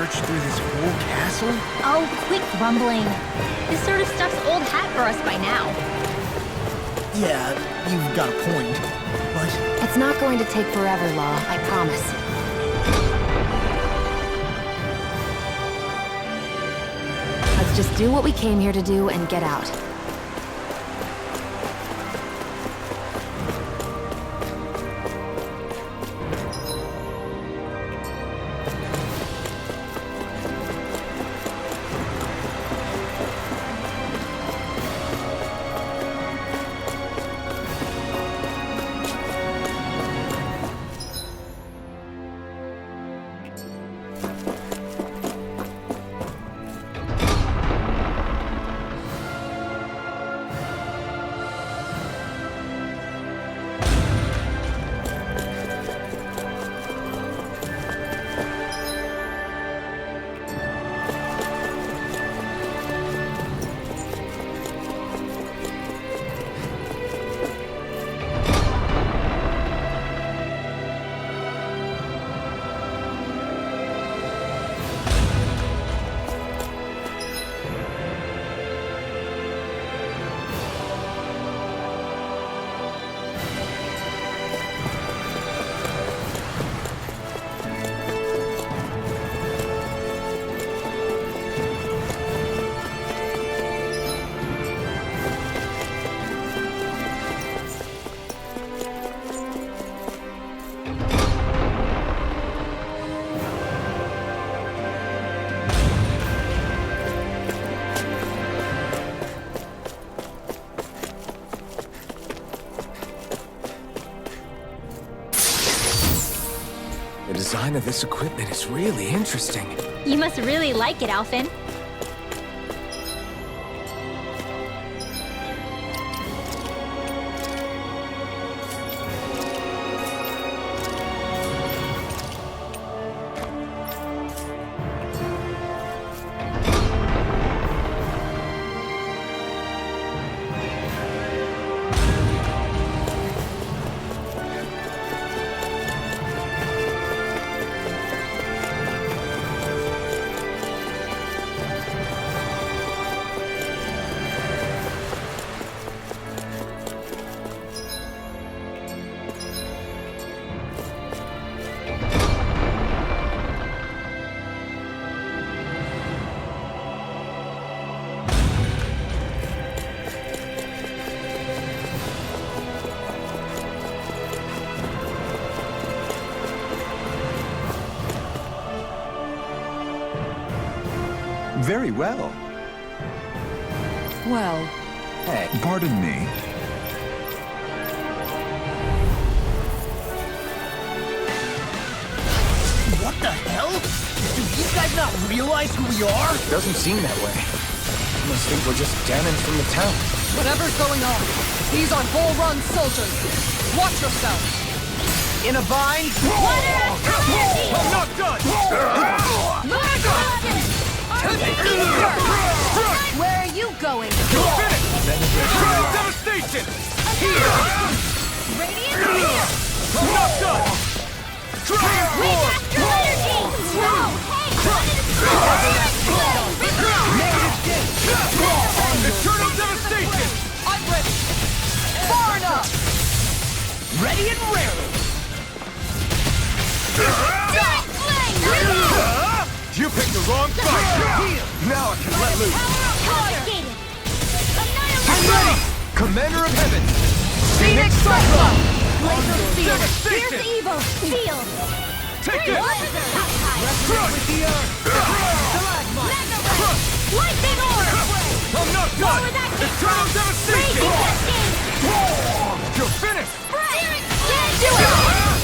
search through this whole castle? Oh, quit grumbling. This sort of stuff's old hat for us by now. Yeah, you've got a point, but... It's not going to take forever, Law, I promise. Let's just do what we came here to do and get out. The design of this equipment is really interesting. You must really like it, Alphen. Very well. Well, Hey, Pardon me. What the hell? Do these guys not realize who we are? doesn't seem that way. You must think we're just damned from the town. Whatever's going on, these are Bull-Run soldiers. Watch yourself. In a bind? I'm not done! Where are you going? Finish! Devastation! Radiant here! I'm not done! We got your energy! Whoa! Hey! Eternal devastation! I'm ready! Far enough! Ready and rarely! Giant flame! You picked the wrong fight! Now I can let loose! Confiscated! I'm ready! Commander of Heaven! Phoenix Cyclone! Laser field! Devastation! Fierce evil! Field! Take it! With the earth! Mega Lightning orb! I'm not done! What was that? Eternal devastation! Raging cascade! You're finished! Can't do it!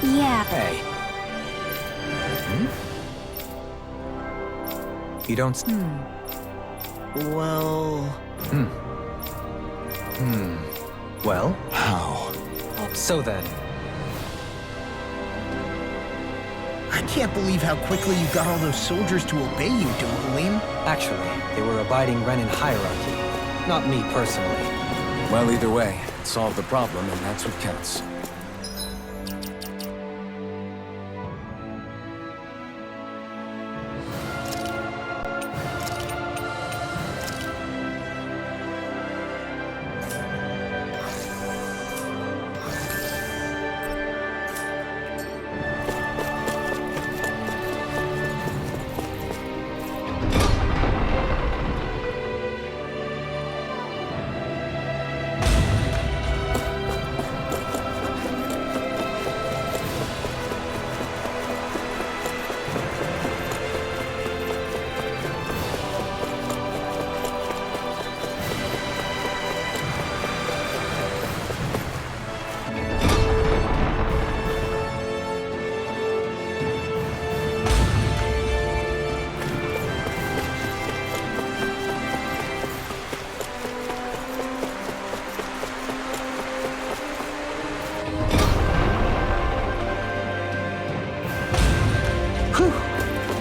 Yeah. Hey. You don't... Well... Well? How? So then... I can't believe how quickly you got all those soldiers to obey you, Dohalim. Actually, they were abiding Renan hierarchy, not me personally. Well, either way, it solved the problem, and that's what counts.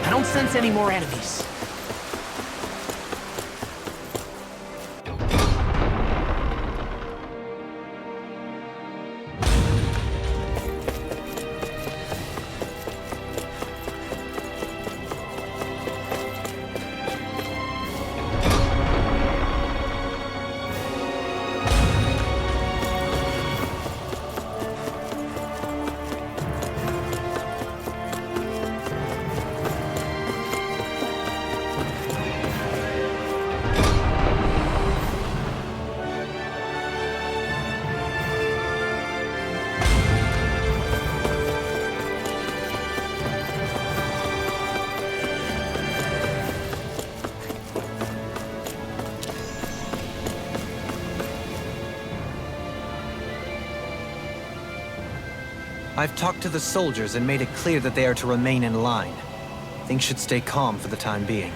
I don't sense any more enemies. I've talked to the soldiers and made it clear that they are to remain in line. Things should stay calm for the time being.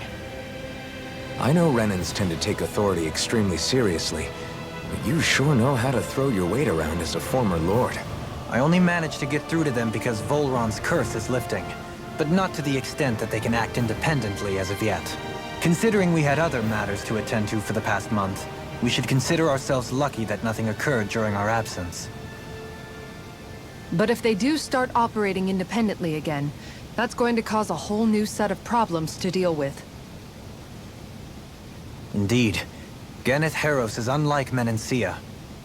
I know Renans tend to take authority extremely seriously, but you sure know how to throw your weight around as a former lord. I only managed to get through to them because Volron's curse is lifting, but not to the extent that they can act independently as of yet. Considering we had other matters to attend to for the past month, we should consider ourselves lucky that nothing occurred during our absence. But if they do start operating independently again, that's going to cause a whole new set of problems to deal with. Indeed. Ganeth Heros is unlike Menancia.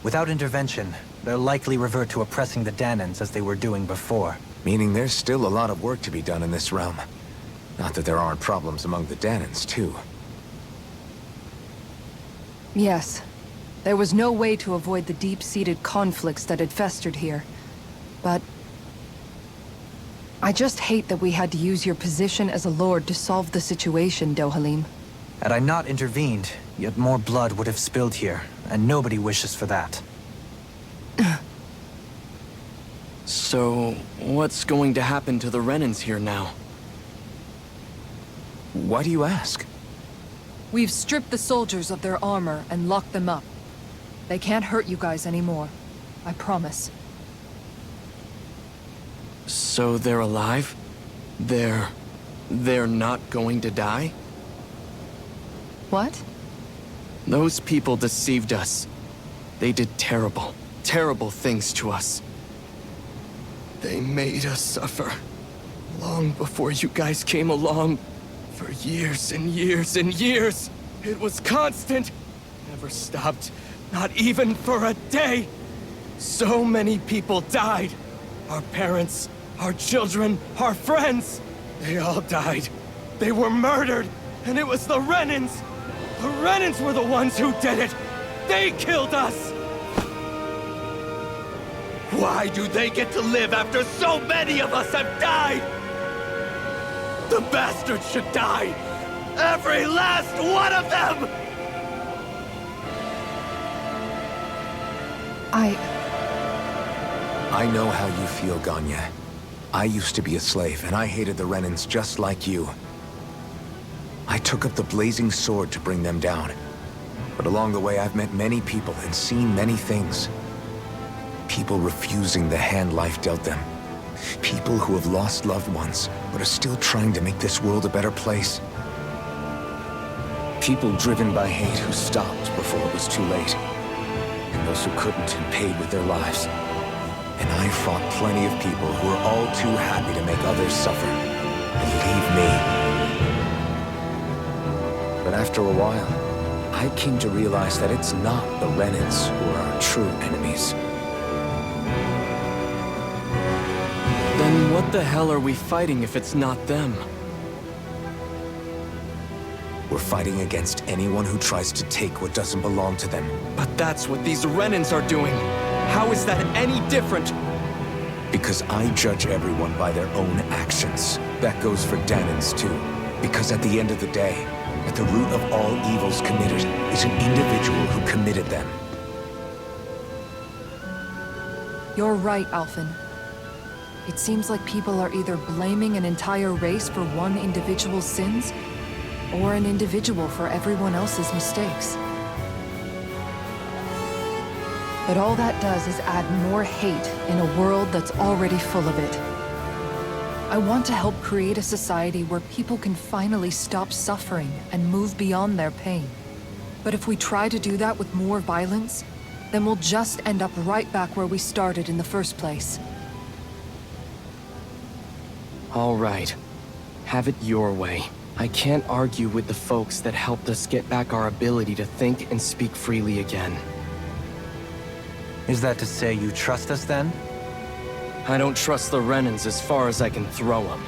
Without intervention, they'll likely revert to oppressing the Danans as they were doing before. Meaning there's still a lot of work to be done in this realm. Not that there aren't problems among the Danans, too. Yes. There was no way to avoid the deep-seated conflicts that had festered here. But I just hate that we had to use your position as a lord to solve the situation, Dohalim. Had I not intervened, yet more blood would have spilled here, and nobody wishes for that. So, what's going to happen to the Renans here now? Why do you ask? We've stripped the soldiers of their armor and locked them up. They can't hurt you guys anymore. I promise. So they're alive? They're not going to die? What? Those people deceived us. They did terrible, terrible things to us. They made us suffer. Long before you guys came along. For years and years and years. It was constant. Never stopped. Not even for a day. So many people died. Our parents, our children, our friends. They all died. They were murdered. And it was the Renans. The Renans were the ones who did it. They killed us. Why do they get to live after so many of us have died? The bastards should die! Every last one of them! I know how you feel, Ganya. I used to be a slave, and I hated the Renans just like you. I took up the blazing sword to bring them down. But along the way, I've met many people and seen many things. People refusing the hand life dealt them. People who have lost loved ones, but are still trying to make this world a better place. People driven by hate who stopped before it was too late. And those who couldn't and paid with their lives. And I fought plenty of people who were all too happy to make others suffer and leave me. But after a while, I came to realize that it's not the Renans who are our true enemies. Then what the hell are we fighting if it's not them? We're fighting against anyone who tries to take what doesn't belong to them. But that's what these Renans are doing. How is that any different? Because I judge everyone by their own actions. That goes for Danans too. Because at the end of the day, at the root of all evils committed is an individual who committed them. You're right, Alphen. It seems like people are either blaming an entire race for one individual's sins, or an individual for everyone else's mistakes. But all that does is add more hate in a world that's already full of it. I want to help create a society where people can finally stop suffering and move beyond their pain. But if we try to do that with more violence, then we'll just end up right back where we started in the first place. All right. Have it your way. I can't argue with the folks that helped us get back our ability to think and speak freely again. Is that to say you trust us then? I don't trust the Renans as far as I can throw them.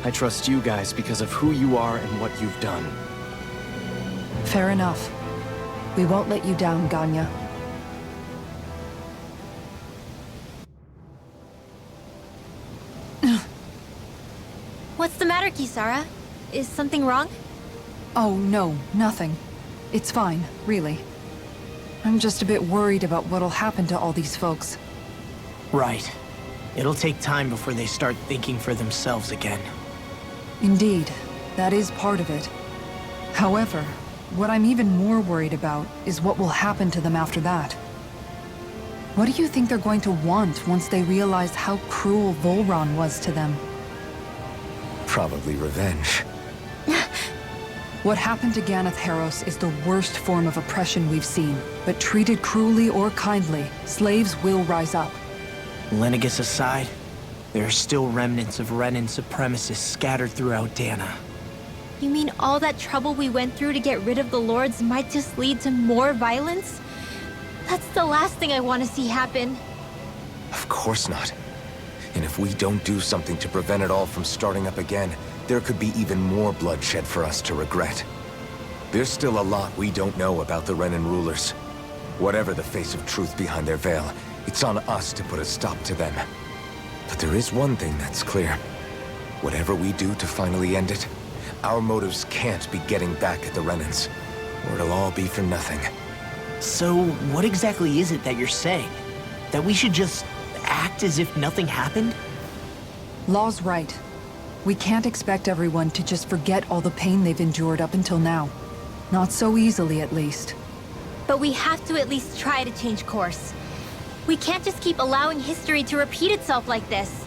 I trust you guys because of who you are and what you've done. Fair enough. We won't let you down, Ganya. What's the matter, Kisara? Is something wrong? Oh, no, nothing. It's fine, really. I'm just a bit worried about what'll happen to all these folks. Right. It'll take time before they start thinking for themselves again. Indeed, that is part of it. However, what I'm even more worried about is what will happen to them after that. What do you think they're going to want once they realize how cruel Volron was to them? Probably revenge. What happened to Ganeth Haros is the worst form of oppression we've seen. But treated cruelly or kindly, slaves will rise up. Lenegus aside, there are still remnants of Renan supremacists scattered throughout Dana. You mean all that trouble we went through to get rid of the Lords might just lead to more violence? That's the last thing I want to see happen. Of course not. And if we don't do something to prevent it all from starting up again, there could be even more bloodshed for us to regret. There's still a lot we don't know about the Renan rulers. Whatever the face of truth behind their veil, it's on us to put a stop to them. But there is one thing that's clear. Whatever we do to finally end it, our motives can't be getting back at the Renans, or it'll all be for nothing. So, what exactly is it that you're saying? That we should just act as if nothing happened? Law's right. We can't expect everyone to just forget all the pain they've endured up until now. Not so easily, at least. But we have to at least try to change course. We can't just keep allowing history to repeat itself like this.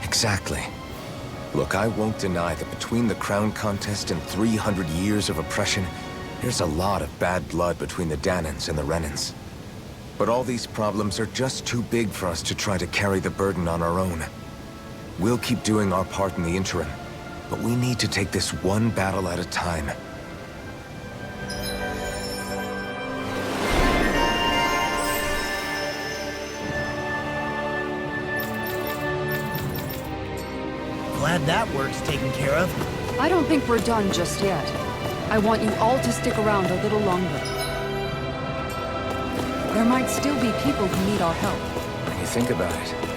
Exactly. Look, I won't deny that between the crown contest and 300 years of oppression, there's a lot of bad blood between the Danans and the Renans. But all these problems are just too big for us to try to carry the burden on our own. We'll keep doing our part in the interim, but we need to take this one battle at a time. Glad that work's taken care of. I don't think we're done just yet. I want you all to stick around a little longer. There might still be people who need our help. When you think about it,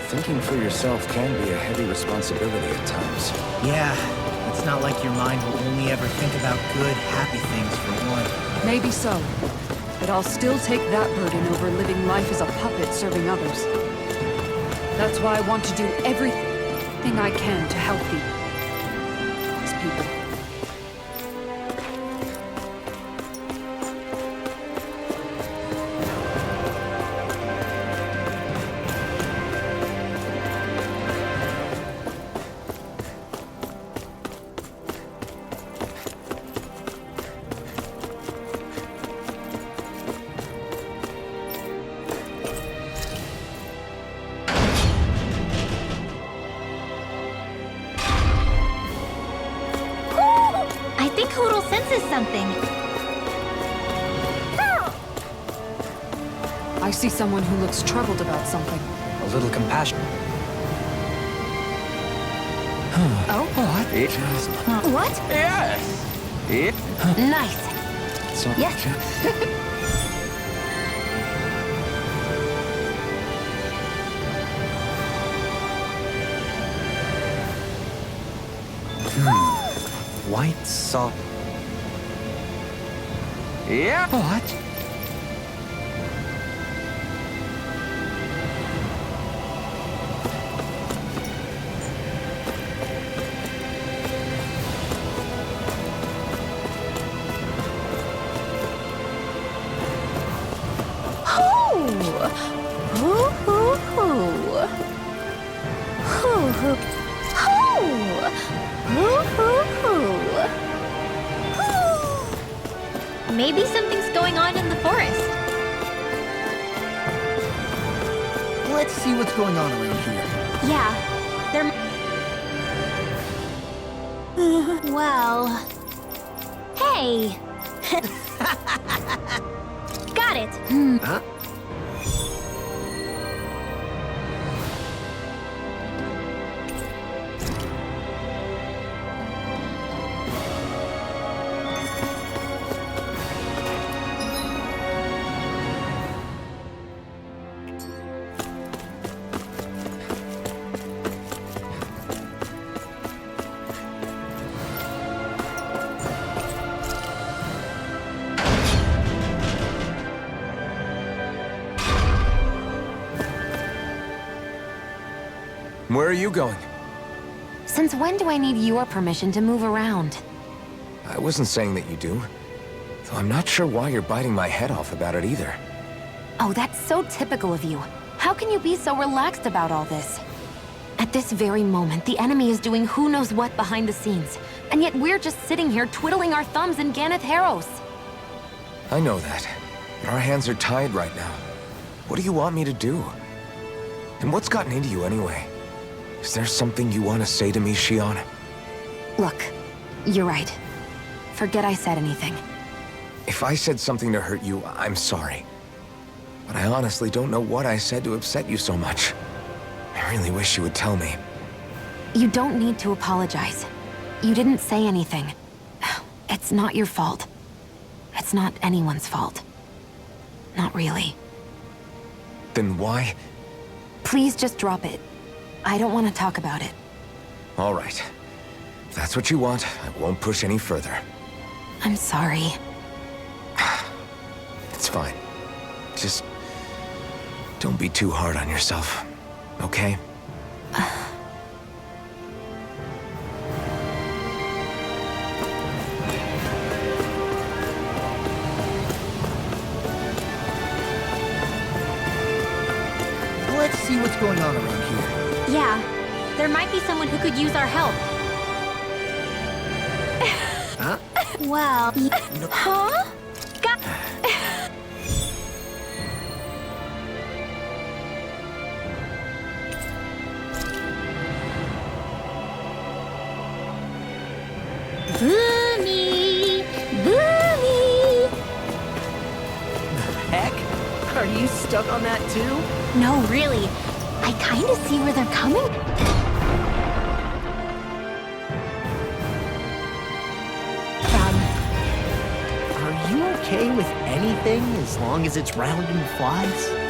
thinking for yourself can be a heavy responsibility at times. Yeah, it's not like your mind will only ever think about good, happy things for one. Maybe so. But I'll still take that burden over living life as a puppet serving others. That's why I want to do everything I can to help these people. noticed something. I see someone who looks troubled about something. A little compassion. Oh? What? Yes. It. Nice. Yes. White soft. Yeah. What? Maybe something's going on in the forest. Let's see what's going on around here. Yeah, there. Well. Hey! Got it! Huh? Where are you going? Since when do I need your permission to move around? I wasn't saying that you do. Though I'm not sure why you're biting my head off about it either. Oh, that's so typical of you. How can you be so relaxed about all this? At this very moment, the enemy is doing who knows what behind the scenes. And yet we're just sitting here twiddling our thumbs in Ganeth Harros. I know that. But our hands are tied right now. What do you want me to do? And what's gotten into you anyway? Is there something you want to say to me, Shion? Look, you're right. Forget I said anything. If I said something to hurt you, I'm sorry. But I honestly don't know what I said to upset you so much. I really wish you would tell me. You don't need to apologize. You didn't say anything. It's not your fault. It's not anyone's fault. Not really. Then why? Please just drop it. I don't want to talk about it. All right. If that's what you want, I won't push any further. I'm sorry. It's fine. Just don't be too hard on yourself, okay? Let's see what's going on around here. Yeah, there might be someone who could use our help. Huh? Well, huh? Got. Boomy! Boomy! Heck? Are you stuck on that too? No, really. I kind of see where they're coming. Are you okay with anything as long as it's round and flies?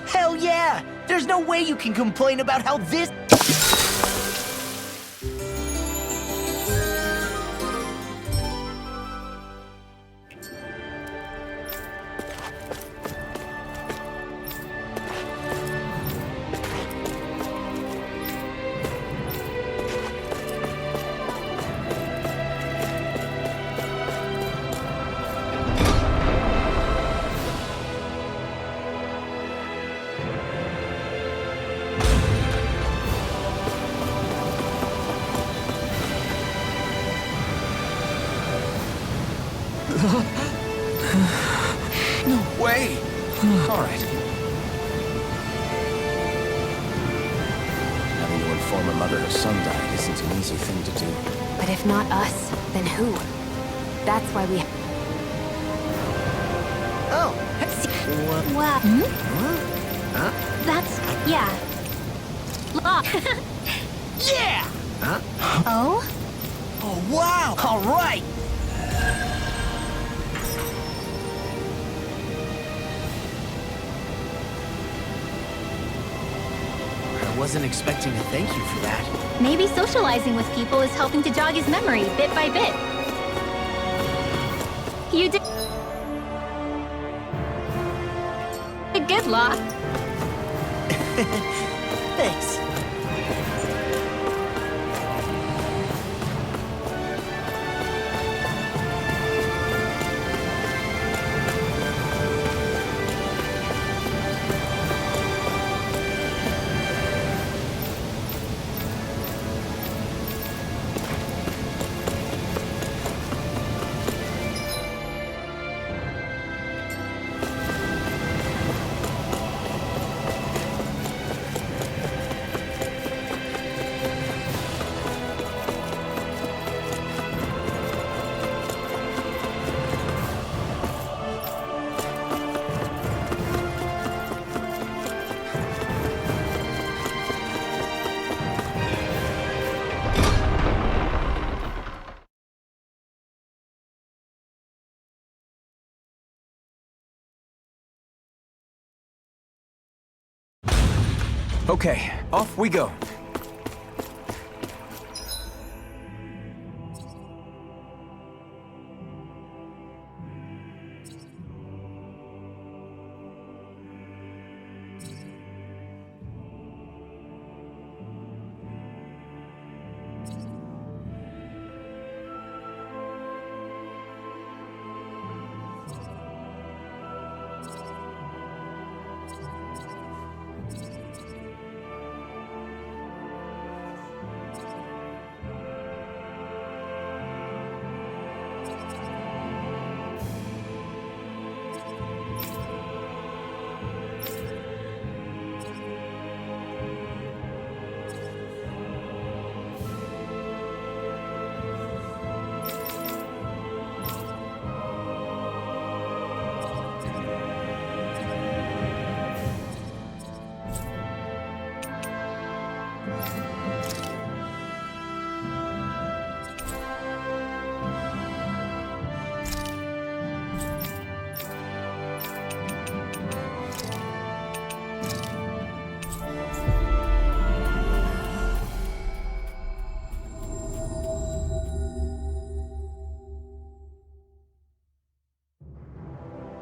Hell yeah! There's no way you can complain about how this... All right. Having to inform her mother her son died isn't an easy thing to do. But if not us, then who? That's why we... Oh, Wow. huh? That's... yeah. Yeah! Oh? Oh, wow! All right! I wasn't expecting a thank you for that. Maybe socializing with people is helping to jog his memory bit by bit. You did... good, Law. Thanks. Okay, off we go.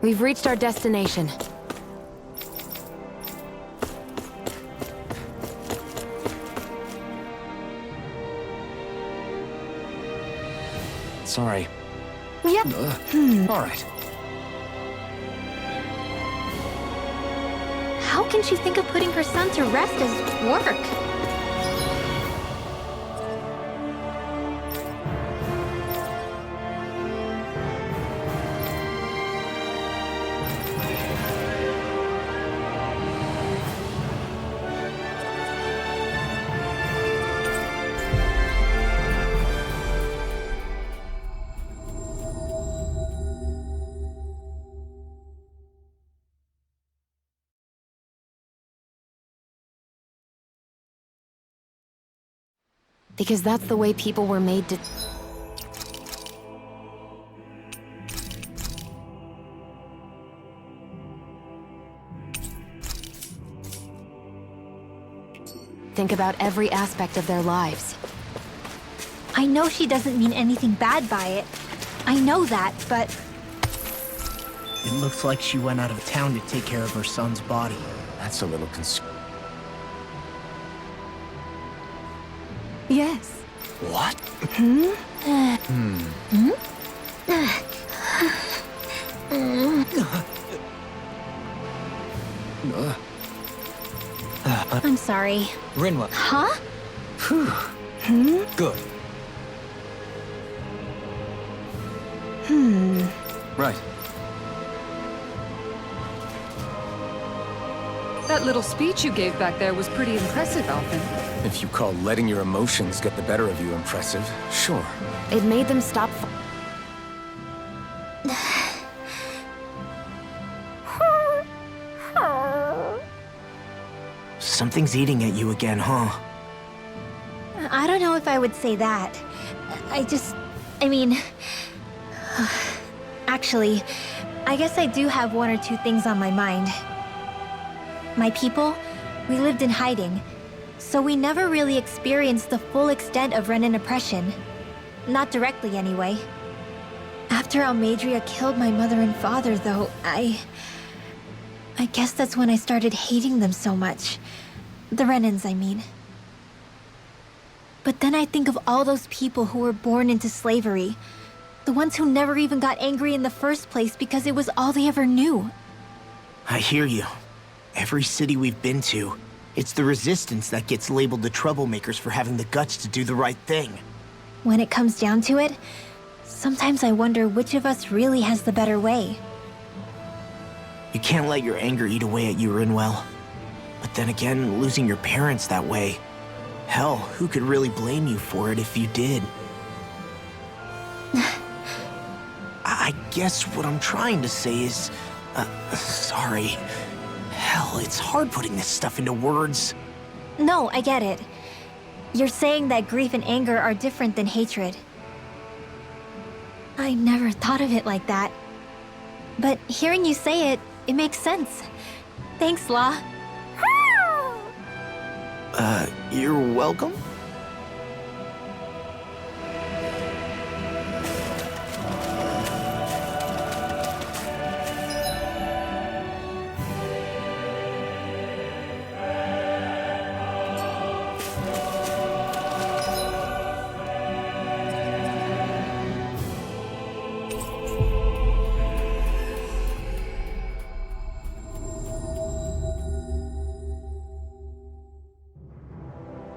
We've reached our destination. Sorry. Yep. All right. How can she think of putting her son to rest as work? Because that's the way people were made to... think about every aspect of their lives. I know she doesn't mean anything bad by it. I know that, but... It looks like she went out of town to take care of her son's body. That's a little Yes. What? I'm sorry. Rinwa. Huh? Good. Right. That little speech you gave back there was pretty impressive, Alphen. If you call letting your emotions get the better of you impressive, sure. It made them stop. Something's eating at you again, huh? I don't know if I would say that. I mean... Actually, I guess I do have one or two things on my mind. My people, we lived in hiding, so we never really experienced the full extent of Renan oppression. Not directly, anyway. After Almadria killed my mother and father, though, I guess that's when I started hating them so much. The Renans, I mean. But then I think of all those people who were born into slavery. The ones who never even got angry in the first place because it was all they ever knew. I hear you. Every city we've been to, it's the resistance that gets labeled the troublemakers for having the guts to do the right thing. When it comes down to it, sometimes I wonder which of us really has the better way. You can't let your anger eat away at you, Rinwell. But then again, losing your parents that way... Hell, who could really blame you for it if you did? I guess what I'm trying to say is... sorry. Hell, it's hard putting this stuff into words. No, I get it. You're saying that grief and anger are different than hatred. I never thought of it like that. But hearing you say it, it makes sense. Thanks, La. You're welcome?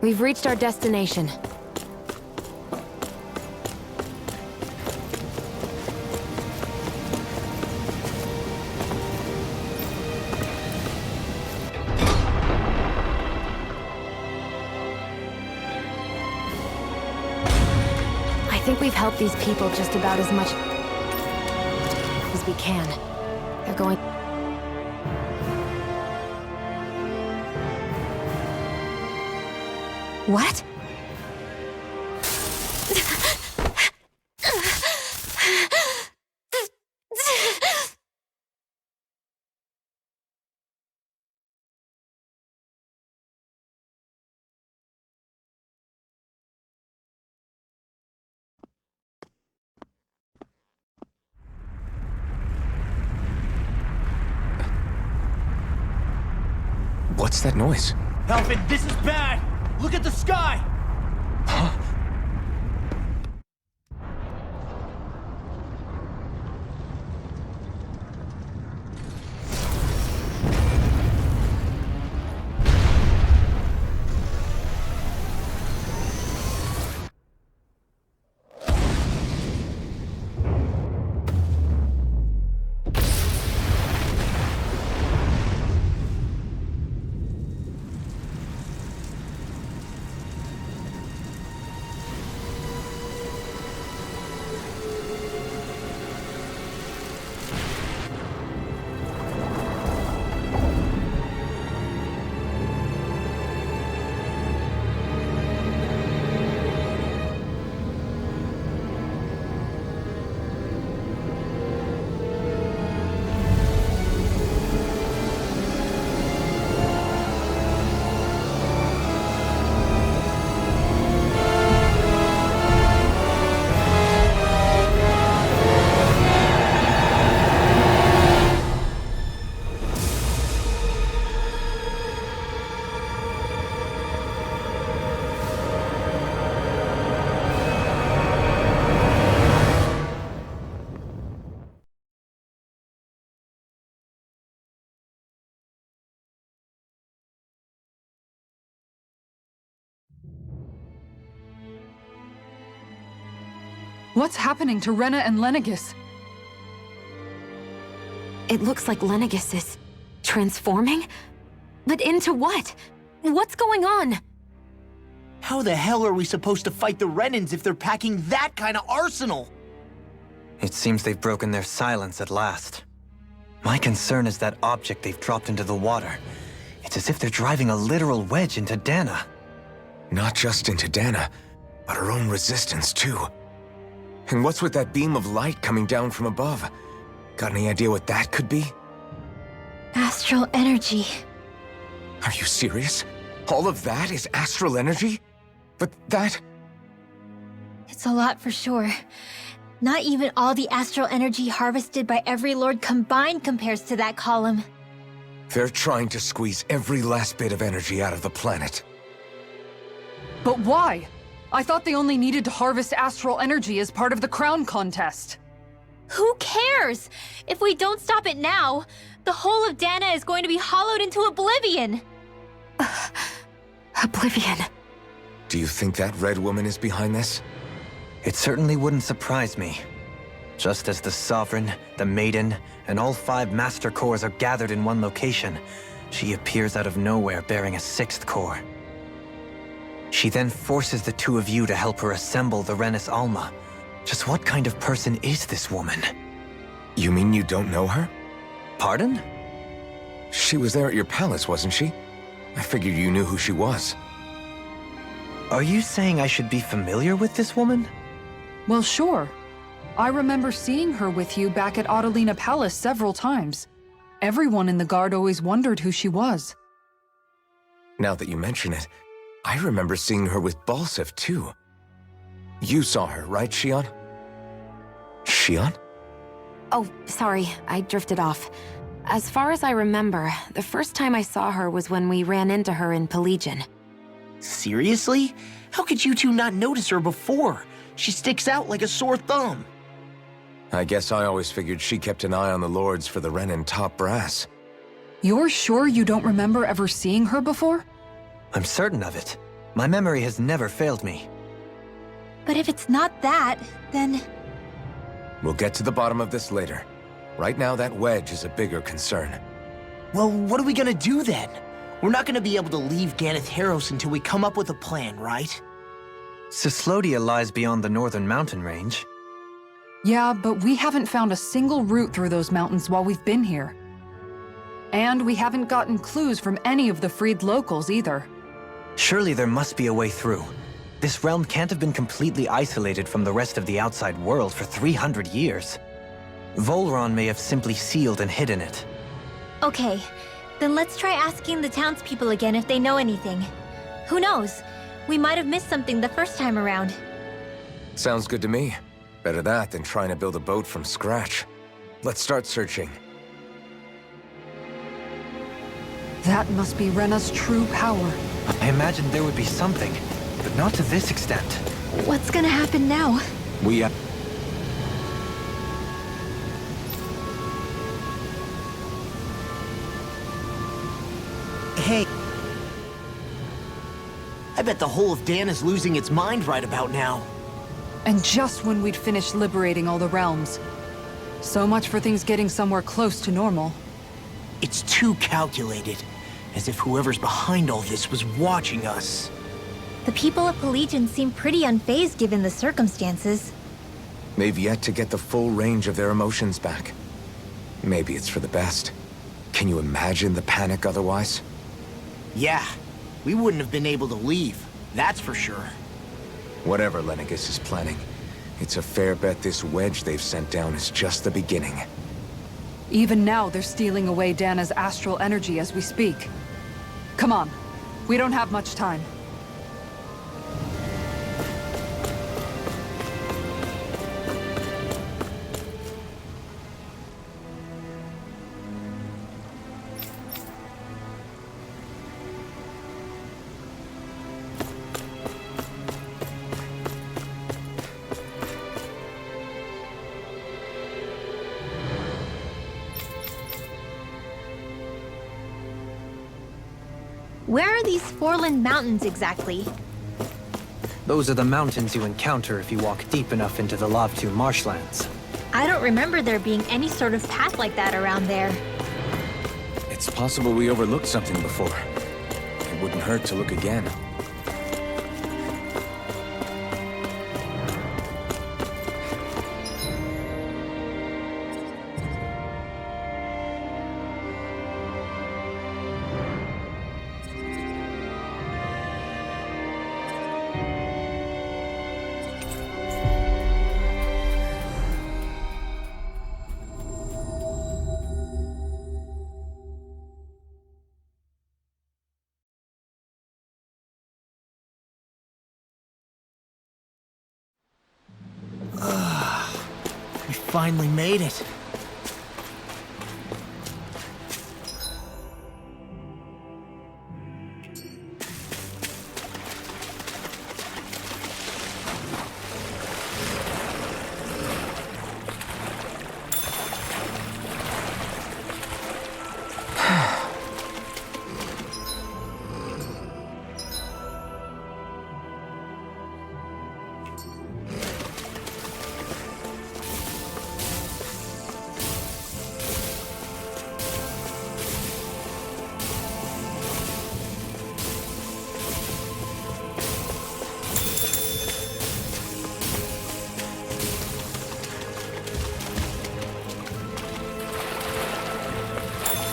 We've reached our destination. I think we've helped these people just about as much as we can. They're going... What? What's that noise? Alvin, this is bad! Look at the sky! What's happening to Rena and Lenegis? It looks like Lenegis is... transforming? But into what? What's going on? How the hell are we supposed to fight the Renans if they're packing that kind of arsenal? It seems they've broken their silence at last. My concern is that object they've dropped into the water. It's as if they're driving a literal wedge into Dana. Not just into Dana, but her own resistance too. And what's with that beam of light coming down from above? Got any idea what that could be? Astral energy. Are you serious? All of that is astral energy? But that... It's a lot for sure. Not even all the astral energy harvested by every lord combined compares to that column. They're trying to squeeze every last bit of energy out of the planet. But why? I thought they only needed to harvest astral energy as part of the crown contest. Who cares? If we don't stop it now, the whole of Dana is going to be hollowed into oblivion. Oblivion. Do you think that red woman is behind this? It certainly wouldn't surprise me. Just as the Sovereign, the Maiden, and all 5 Master Cores are gathered in one location, she appears out of nowhere bearing a 6th core. She then forces the 2 of you to help her assemble the Renis Alma. Just what kind of person is this woman? You mean you don't know her? Pardon? She was there at your palace, wasn't she? I figured you knew who she was. Are you saying I should be familiar with this woman? Well, sure. I remember seeing her with you back at Adelina Palace several times. Everyone in the guard always wondered who she was. Now that you mention it, I remember seeing her with Balsif, too. You saw her, right, Shion? Shion? Oh, sorry, I drifted off. As far as I remember, the first time I saw her was when we ran into her in Pelagian. Seriously? How could you two not notice her before? She sticks out like a sore thumb. I guess I always figured she kept an eye on the lords for the Renin top brass. You're sure you don't remember ever seeing her before? I'm certain of it. My memory has never failed me. But if it's not that, then... We'll get to the bottom of this later. Right now, that wedge is a bigger concern. Well, what are we gonna do then? We're not gonna be able to leave Ganeth Heros until we come up with a plan, right? Cyslodia lies beyond the northern mountain range. Yeah, but we haven't found a single route through those mountains while we've been here. And we haven't gotten clues from any of the freed locals either. Surely there must be a way through. This realm can't have been completely isolated from the rest of the outside world for 300 years. Volron may have simply sealed and hidden it. Okay, then let's try asking the townspeople again if they know anything. Who knows? We might have missed something the first time around. Sounds good to me. Better that than trying to build a boat from scratch. Let's start searching. That must be Rena's true power. I imagined there would be something, but not to this extent. What's gonna happen now? Hey. I bet the whole of Dan is losing its mind right about now. And just when we'd finished liberating all the realms. So much for things getting somewhere close to normal. It's too calculated. As if whoever's behind all this was watching us. The people of Pelagian seem pretty unfazed given the circumstances. They've yet to get the full range of their emotions back. Maybe it's for the best. Can you imagine the panic otherwise? Yeah, we wouldn't have been able to leave, that's for sure. Whatever Lenegis is planning, it's a fair bet this wedge they've sent down is just the beginning. Even now, they're stealing away Dana's astral energy as we speak. Come on, we don't have much time. Where are these Foreland Mountains exactly? Those are the mountains you encounter if you walk deep enough into the Lavtu marshlands. I don't remember there being any sort of path like that around there. It's possible we overlooked something before. It wouldn't hurt to look again. We finally made it.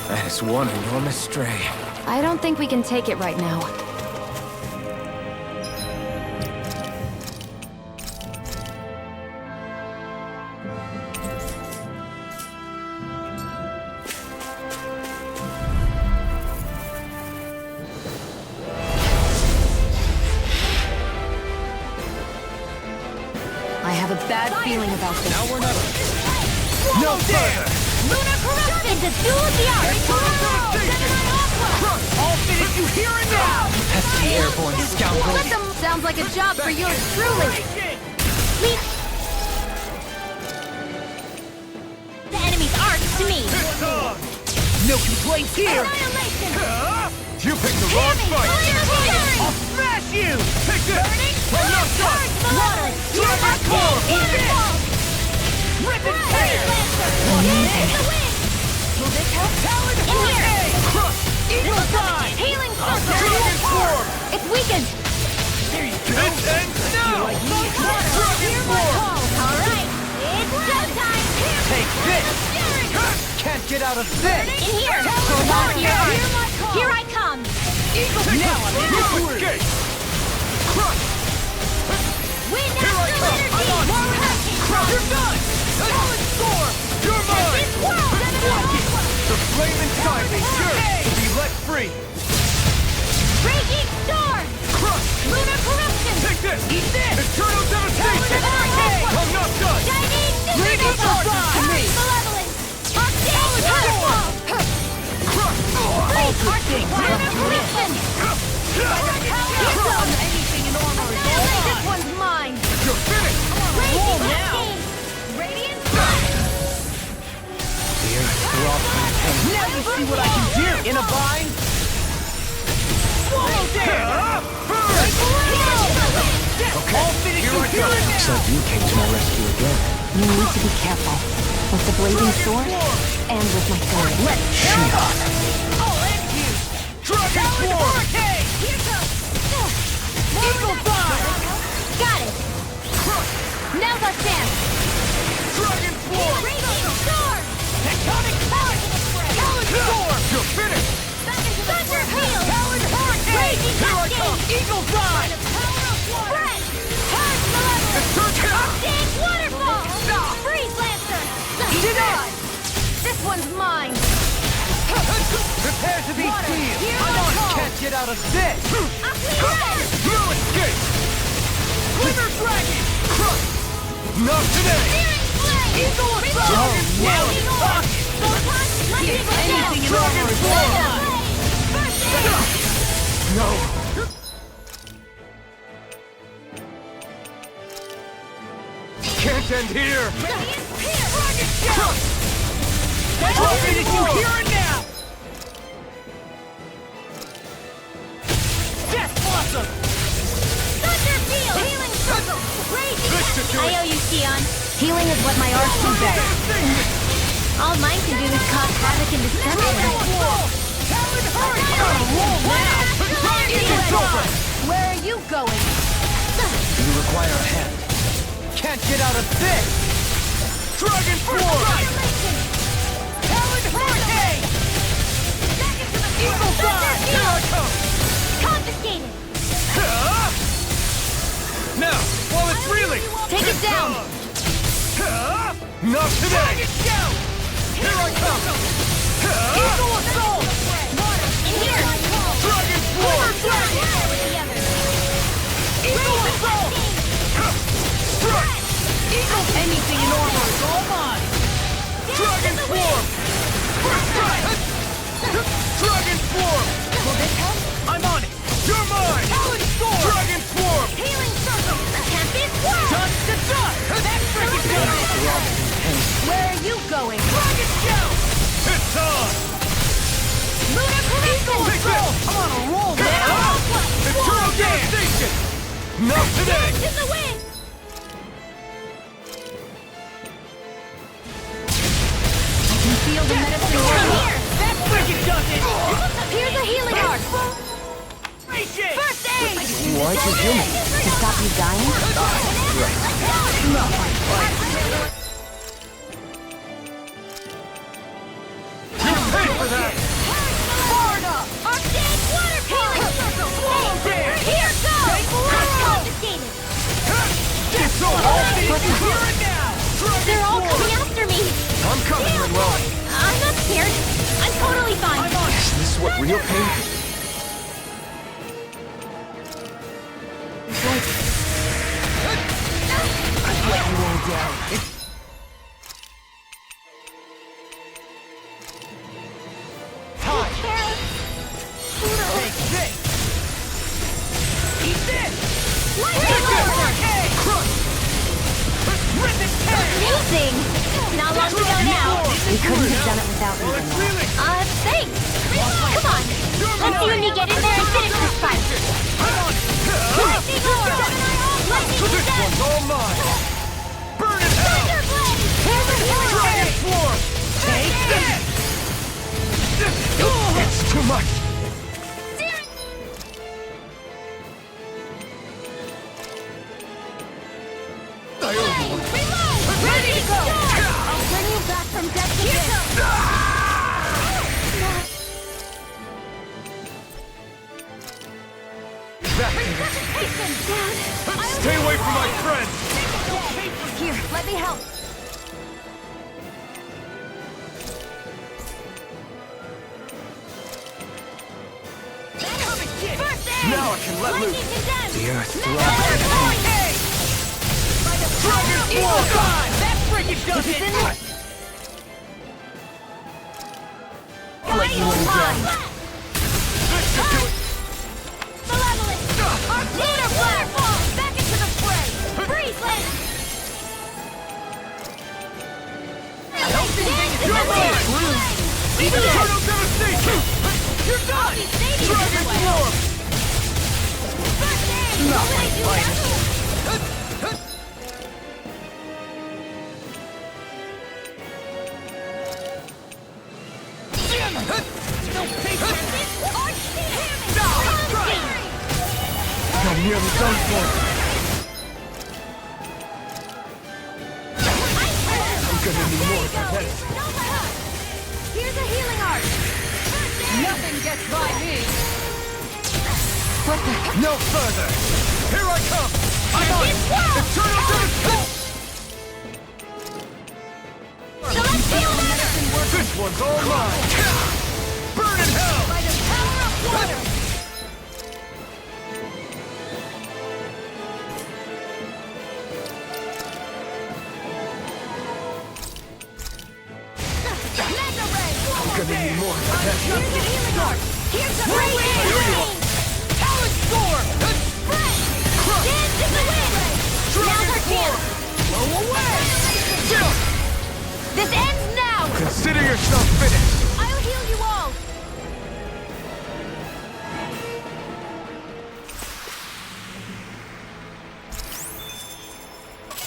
That is one enormous stray. I don't think we can take it right now. I have a bad feeling about this. Now we're not... No further! Lunar corruption! It's a duel of the arts! I'll finish you here and now! Pesky airborne scoundrel. Let them... Sounds like a job for yours truly. Leave the enemy's arts to me! No complaints here! Annihilation! You picked the wrong fight! I'll smash you! Take this! I'm not done! Water! You're my core! Waterfall! Rip and tear! Will this help? Talon In here! Crush! Eagle Dive! Healing Dragon circle! Form! It's weakened. There you go! This ends now! Dragon Hear my Form! call! Alright! It's showtime! Take this! Can't get out of this! In here! Hold on to your arms! Here I come! Eagle Dive! You escape! Crush! Wind Here I astral come! I'm on! energy! Crush! You're done! Talon Storm! You're mine! The flame inside me yearns to be let free! Raging storm! Crush! Lunar corruption! Take this! Eat this! Eternal devastation! I'm not done! Chinese Raging disaster! to me! Malevolence! Octane waterfall! Crush! Freeze! Lunar corruption! Anything in armor is Annihilate! This one's mine! You're finished! Raging Octane! Radiant strike! Here, throbs with pain. Now you see what I can do! In a bind! Swallow down! Okay, I'll finish you here and Looks now! like you came to my rescue again. You need to be careful. With the blazing sword and with my sword. Shoot up! I'll end you! Dragon Form! Here comes! Eagle Dive! Got it! Crush! Now's our chance! Dragon Form! Raging storm! Tectonic Talon! Talon Storm! You're finished! Thunder field! Talon Hurricane! Raging Here I come! Cascade! Eagle Dive! Breath! Charge malevolence! Octane waterfall! Freeze lancer! Eat it up! This one's mine! Prepare to be sealed! Here I'm I on! come! Can't get out of this! Octane! You escape! Winter Dragon! Crush! Not today! Searing flame! Eagle of Dragon! Raging orb! Photon! Lightning Anything in Dragon armor is flame! mine. First aid! No! Can't end here! Radiant Pierce! Dragon Crush! I'll finish you here and now! Death Blossom! Thunder field! Healing circle! Raging This should do I it. owe you, Sion. Healing is what my arts do best. All mine can do is cause havoc and destruction. Where are you going? You require a hand. Can't get out of this! Dragon Force! Talon Hurricane! Eagle Fire! Here I come! Confiscated! Now, while it's reeling! Take it down! Not today! Here I come! Eagle Assault! In here! Dragon Force! Eagle Assault! Strike! Eagle! Anything in armor is all mine! Dragon Form! Strike! Dragon Form! Will this help? I'm on it! You're mine! Talon Sword! Dragon Form! Healing Circle! Tempest Sword! Dust to dust! That's freaking good! Where are you going? Dragon Shout! It's on! Lunar Eagle Assault! I'm on a roll now! Eternal Devastation! Not today! In the wind! Feel the medicine here! That freaking does it! Here's a healing art! First aid! Why'd you heal me? To stop you dying? You pay for that! Florida! Arctic water healing circle! Here goes! Confiscated! Get so healthy! Here and now! They're all coming after me! I'm coming, Manuel. I'm not scared. I'm totally fine. Is this what real pain? I'd let you all down. Take this! Eat this! Amazing! Not long to go now. We couldn't have done it without you. Thanks. Come on. Let's see when you get in there and finish this fight. Lightning Lord! Lightning This Descent! one's all mine! Burn it out! Thunderblade! Dragon Form! Take this! It's too much! Ready to go! I'll bring you back from death to this! Stay away from my friend! Here, let me help. First aid! Now I can let loose! The earth Dragon Form! That freaking does it! Let you all die! This should do it! Malevolent! Lunar Firefall! Back into the fray! Freeze land! You're mine! Eternal Devastation! You're done! Dragon Form! Not my finest! I'm nearly done for. I'm gonna need more of that. Here's a healing art! Nothing gets by me! What the? No further! Here I come! I'm on it! Eternal Devastation! This one's all mine! Burn in hell! By the power of water! I'm gonna need more of that. Here's a healing art! Here's a Here you are! Talon Storm! Dance in the wind! Now's our chance! Blow away! This ends now! Consider yourself finished! I'll heal you all!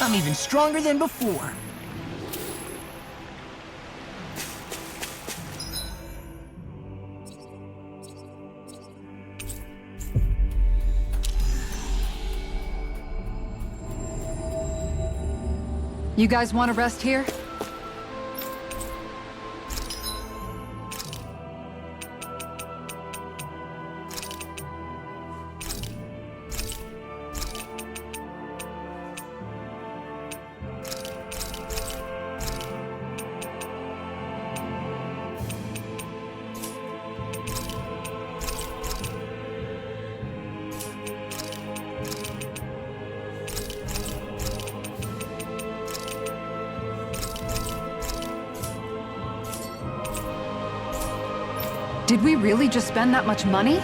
I'm even stronger than before. You guys want to rest here? Did we really just spend that much money?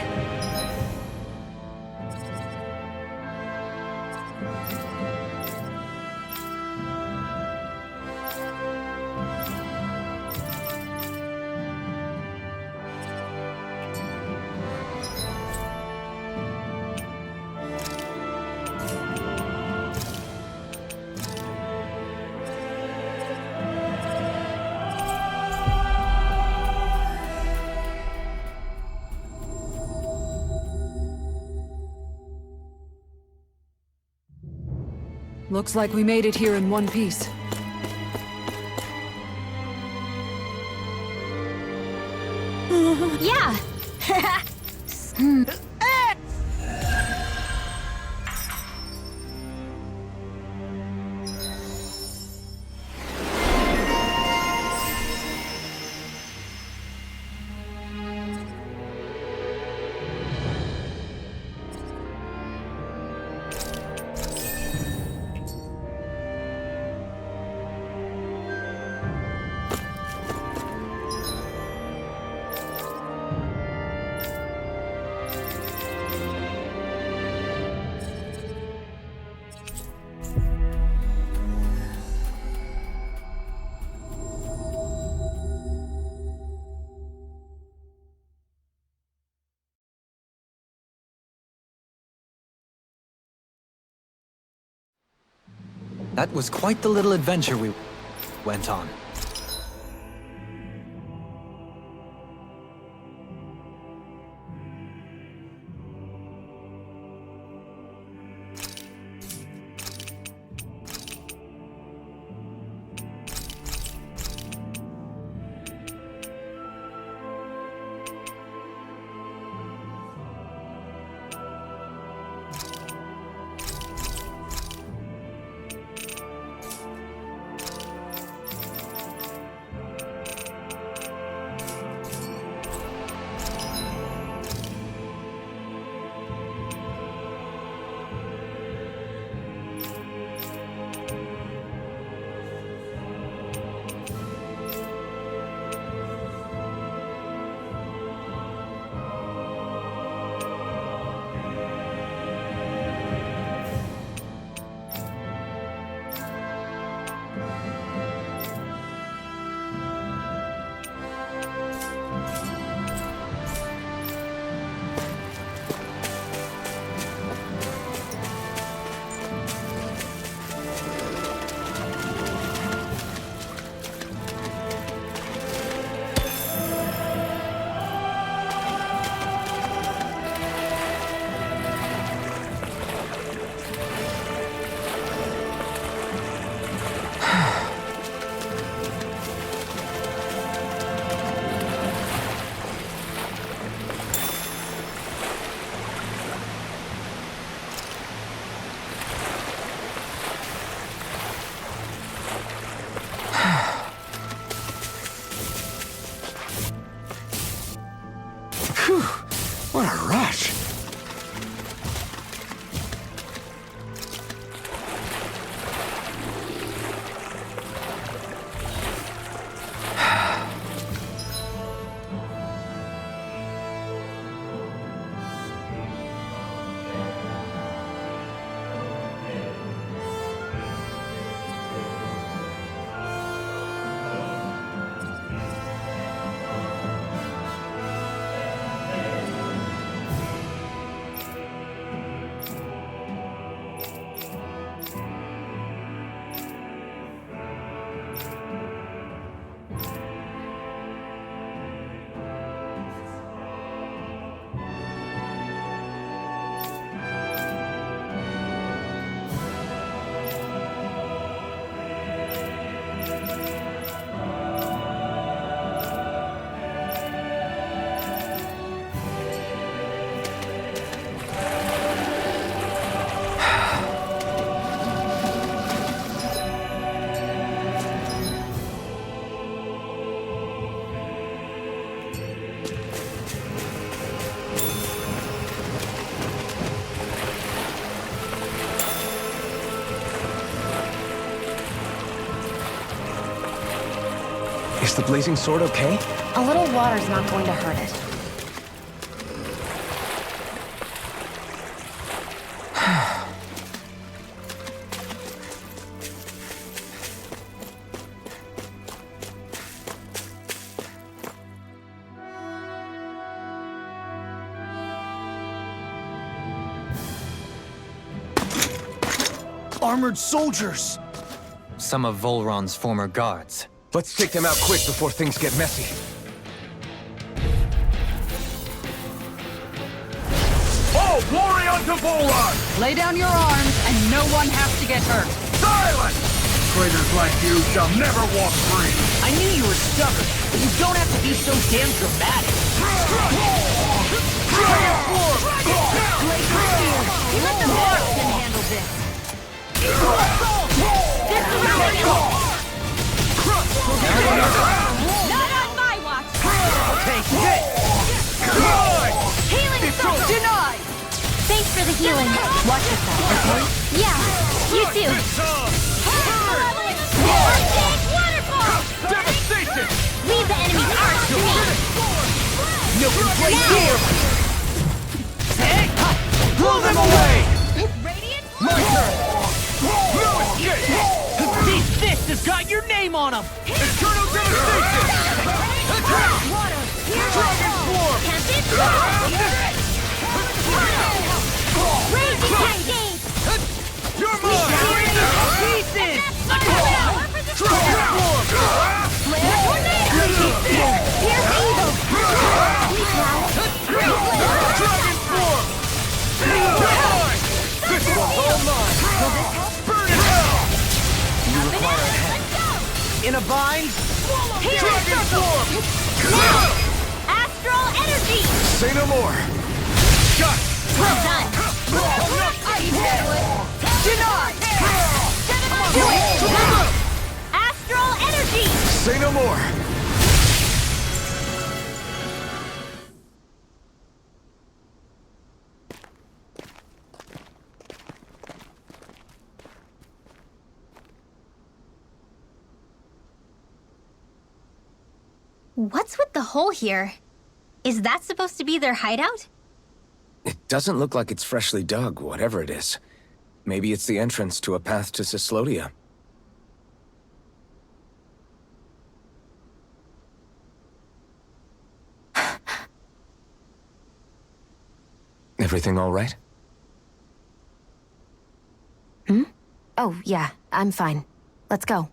Looks like we made it here in one piece. Yeah! That was quite the little adventure we went on. Is the blazing sword okay? A little water's not going to hurt it. Armored soldiers! Some of Volron's former guards. Let's take them out quick before things get messy. Oh, glory unto Volron! Lay down your arms, and no one has to get hurt. Silence! Traitors like you shall never walk free! I knew you were stubborn, but you don't have to be so damn dramatic. Let the marksman handle this. Not on my watch! Take this! Healing soul denied! Thanks for the healing. Watch yourself, okay? Yeah, you too. Waterfall! Devastation! Leave the enemy's arms to me! No complaint here! Blow them away! Radiant My turn! No escape! This fist has got your name on him! Eternal devastation! Attack! Dragon form! Raging cascade! You're mine! Pieces! Dragon form! Flare tornado! Here's evil! Dragon form! This one's all mine! Burn in hell! You require a head. In a bind? Dragon form! Astral energy! Say no more. Shut! Well done! Denied! Do it! Astral energy! Say no more. What's with the hole here? Is that supposed to be their hideout? It doesn't look like it's freshly dug, whatever it is. Maybe it's the entrance to a path to Cyslodia. Everything all right? Oh, yeah, I'm fine. Let's go.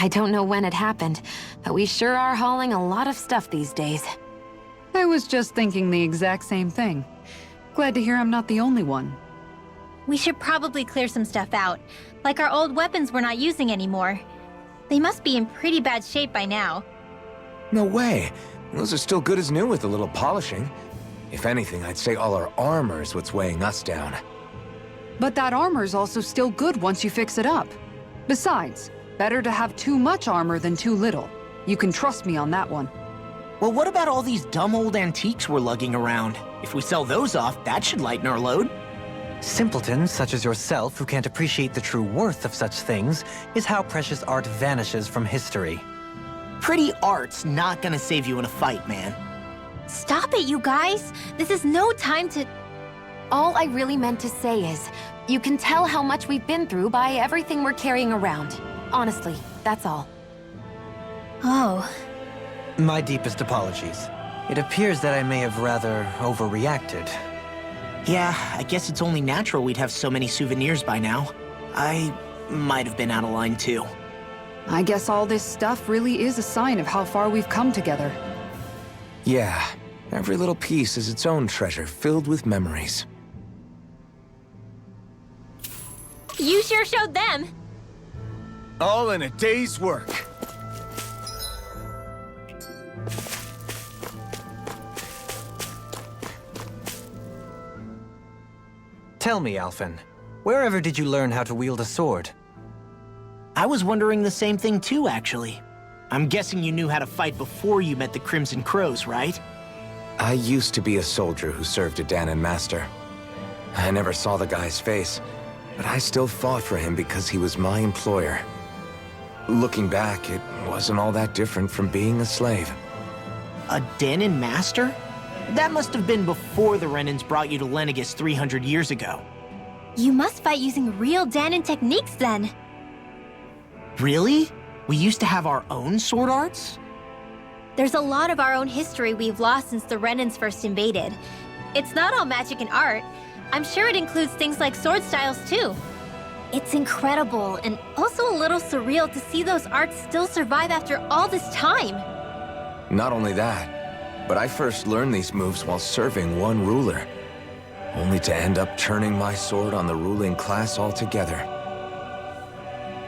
I don't know when it happened, but we sure are hauling a lot of stuff these days. I was just thinking the exact same thing. Glad to hear I'm not the only one. We should probably clear some stuff out, like our old weapons we're not using anymore. They must be in pretty bad shape by now. No way. Those are still good as new with a little polishing. If anything, I'd say all our armor's what's weighing us down. But that armor's also still good once you fix it up. Besides, better to have too much armor than too little. You can trust me on that one. Well, what about all these dumb old antiques we're lugging around? If we sell those off, that should lighten our load. Simpletons such as yourself who can't appreciate the true worth of such things is how precious art vanishes from history. Pretty art's not gonna save you in a fight, man. Stop it, you guys! This is no time to... All I really meant to say is, you can tell how much we've been through by everything we're carrying around. Honestly, that's all. Oh. My deepest apologies. It appears that I may have rather overreacted. Yeah, I guess it's only natural we'd have so many souvenirs by now. I might have been out of line too. I guess all this stuff really is a sign of how far we've come together. Yeah, every little piece is its own treasure filled with memories. You sure showed them! All in a day's work. Tell me, Alphen, wherever did you learn how to wield a sword? I was wondering the same thing too, actually. I'm guessing you knew how to fight before you met the Crimson Crows, right? I used to be a soldier who served a Danon master. I never saw the guy's face, but I still fought for him because he was my employer. Looking back, it wasn't all that different from being a slave. A Danon master? That must have been before the Renans brought you to Lenegis 300 years ago. You must fight using real Danon techniques then. Really? We used to have our own sword arts? There's a lot of our own history we've lost since the Renans first invaded. It's not all magic and art. I'm sure it includes things like sword styles too. It's incredible and also a little surreal to see those arts still survive after all this time. Not only that, but I first learned these moves while serving one ruler, only to end up turning my sword on the ruling class altogether.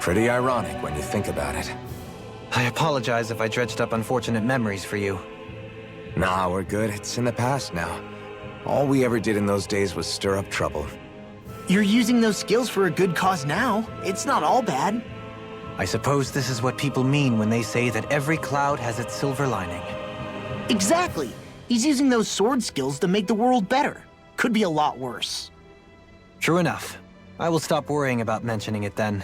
Pretty ironic when you think about it. I apologize if I dredged up unfortunate memories for you. Nah, we're good. It's in the past now. All we ever did in those days was stir up trouble. You're using those skills for a good cause now. It's not all bad. I suppose this is what people mean when they say that every cloud has its silver lining. Exactly. He's using those sword skills to make the world better. Could be a lot worse. True enough. I will stop worrying about mentioning it then.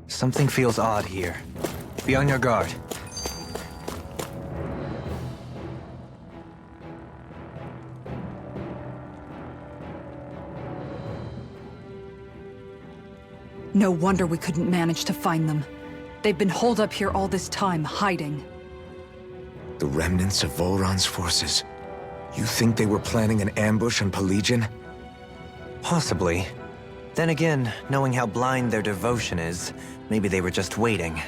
Something feels odd here. Be on your guard. No wonder we couldn't manage to find them. They've been holed up here all this time, hiding. The remnants of Volron's forces. You think they were planning an ambush on Pelagian? Possibly. Then again, knowing how blind their devotion is, maybe they were just waiting.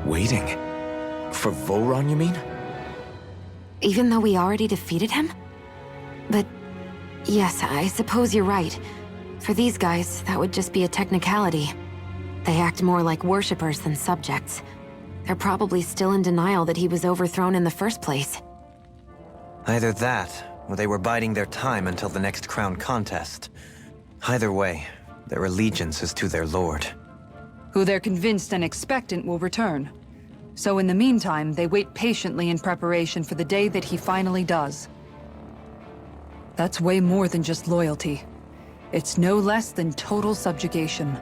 Waiting? For Volron, you mean? Even though we already defeated him? But yes, I suppose you're right. For these guys, that would just be a technicality. They act more like worshippers than subjects. They're probably still in denial that he was overthrown in the first place. Either that, or they were biding their time until the next crown contest. Either way, their allegiance is to their lord. Who they're convinced and expectant will return. So in the meantime, they wait patiently in preparation for the day that he finally does. That's way more than just loyalty. It's no less than total subjugation.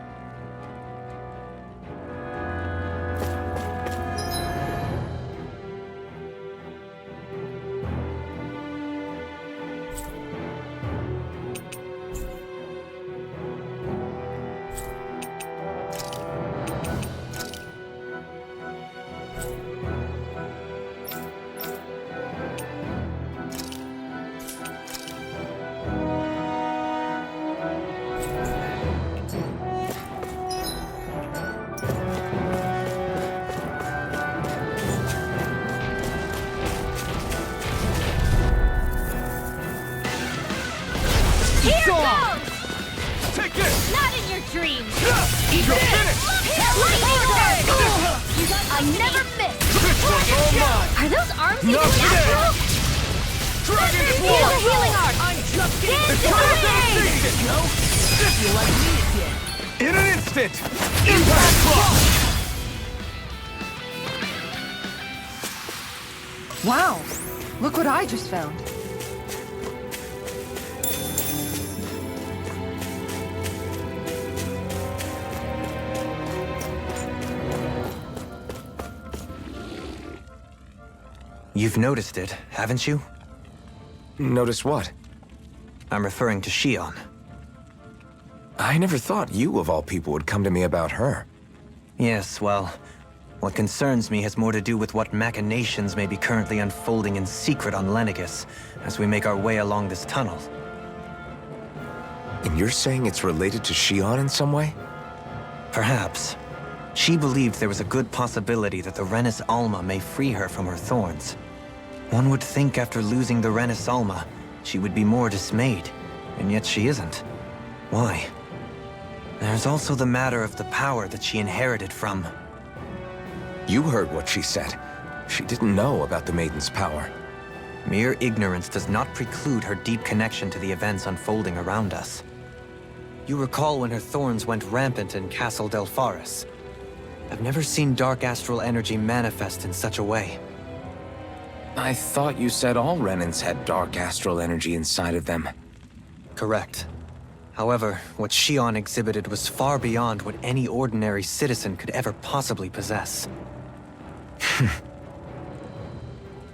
Here goes! Take this! Not in your dreams! You're finished! Lightning orb! I never miss! This one's all mine! Are those arms even Not today! natural? Dragon Use Blow! the healing art! I'm just getting started! You like me again! In an instant! Impact block! Wow! Look what I just found. You've noticed it, haven't you? Notice what? I'm referring to Shion. I never thought you, of all people, would come to me about her. Yes, well, what concerns me has more to do with what machinations may be currently unfolding in secret on Lenegis as we make our way along this tunnel. And you're saying it's related to Shion in some way? Perhaps. She believed there was a good possibility that the Renis Alma may free her from her thorns. One would think after losing the Renis Alma, she would be more dismayed, and yet she isn't. Why? There's also the matter of the power that she inherited from... You heard what she said. She didn't know about the Maiden's power. Mere ignorance does not preclude her deep connection to the events unfolding around us. You recall when her thorns went rampant in Castle Delpharis. I've never seen dark astral energy manifest in such a way. I thought you said all Renins had dark astral energy inside of them. Correct. However, what Shion exhibited was far beyond what any ordinary citizen could ever possibly possess.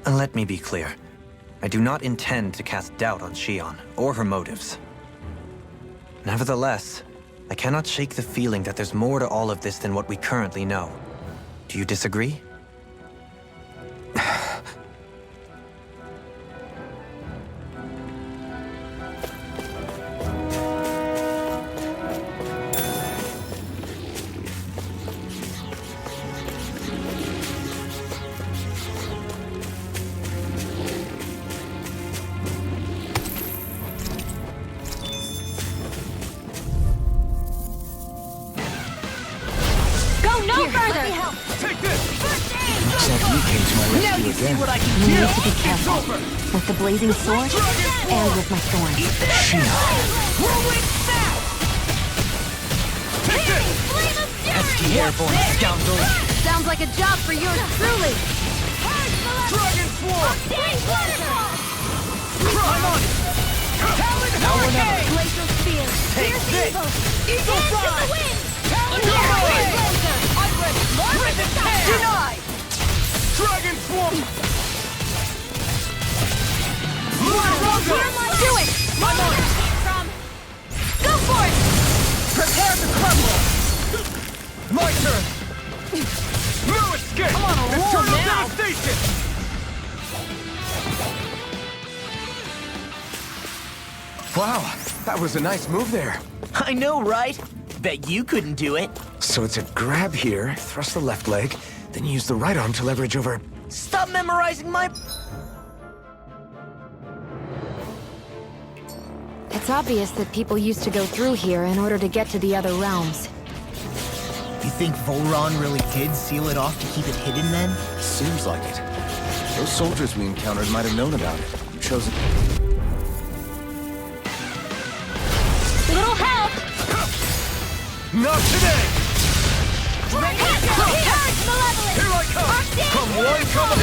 And let me be clear. I do not intend to cast doubt on Shion, or her motives. Nevertheless, I cannot shake the feeling that there's more to all of this than what we currently know. Do you disagree? You need to be careful. With the blazing sword, and with my thorns. Pesky airborne scoundrel! Sounds like a job for yours truly! Dragon Swarm! I'm on it! Talon Hurricane! Glacial Spear! Take this! Eagle Fly! Talon Hurricane! Denied! Dragon Swarm! Do it! I'm on it! Go for it! Prepare to crumble! My turn! No escape! I'm on a roll now! Devastation! Wow, that was a nice move there. I know, right? Bet you couldn't do it. So it's a grab here, thrust the left leg, then use the right arm to leverage over... Stop memorizing my... It's obvious that people used to go through here in order to get to the other realms. You think Volron really did seal it off to keep it hidden then? Seems like it. Those soldiers we encountered might have known about it. Chose it. Little help! Not today! Here I come! Come one, come on!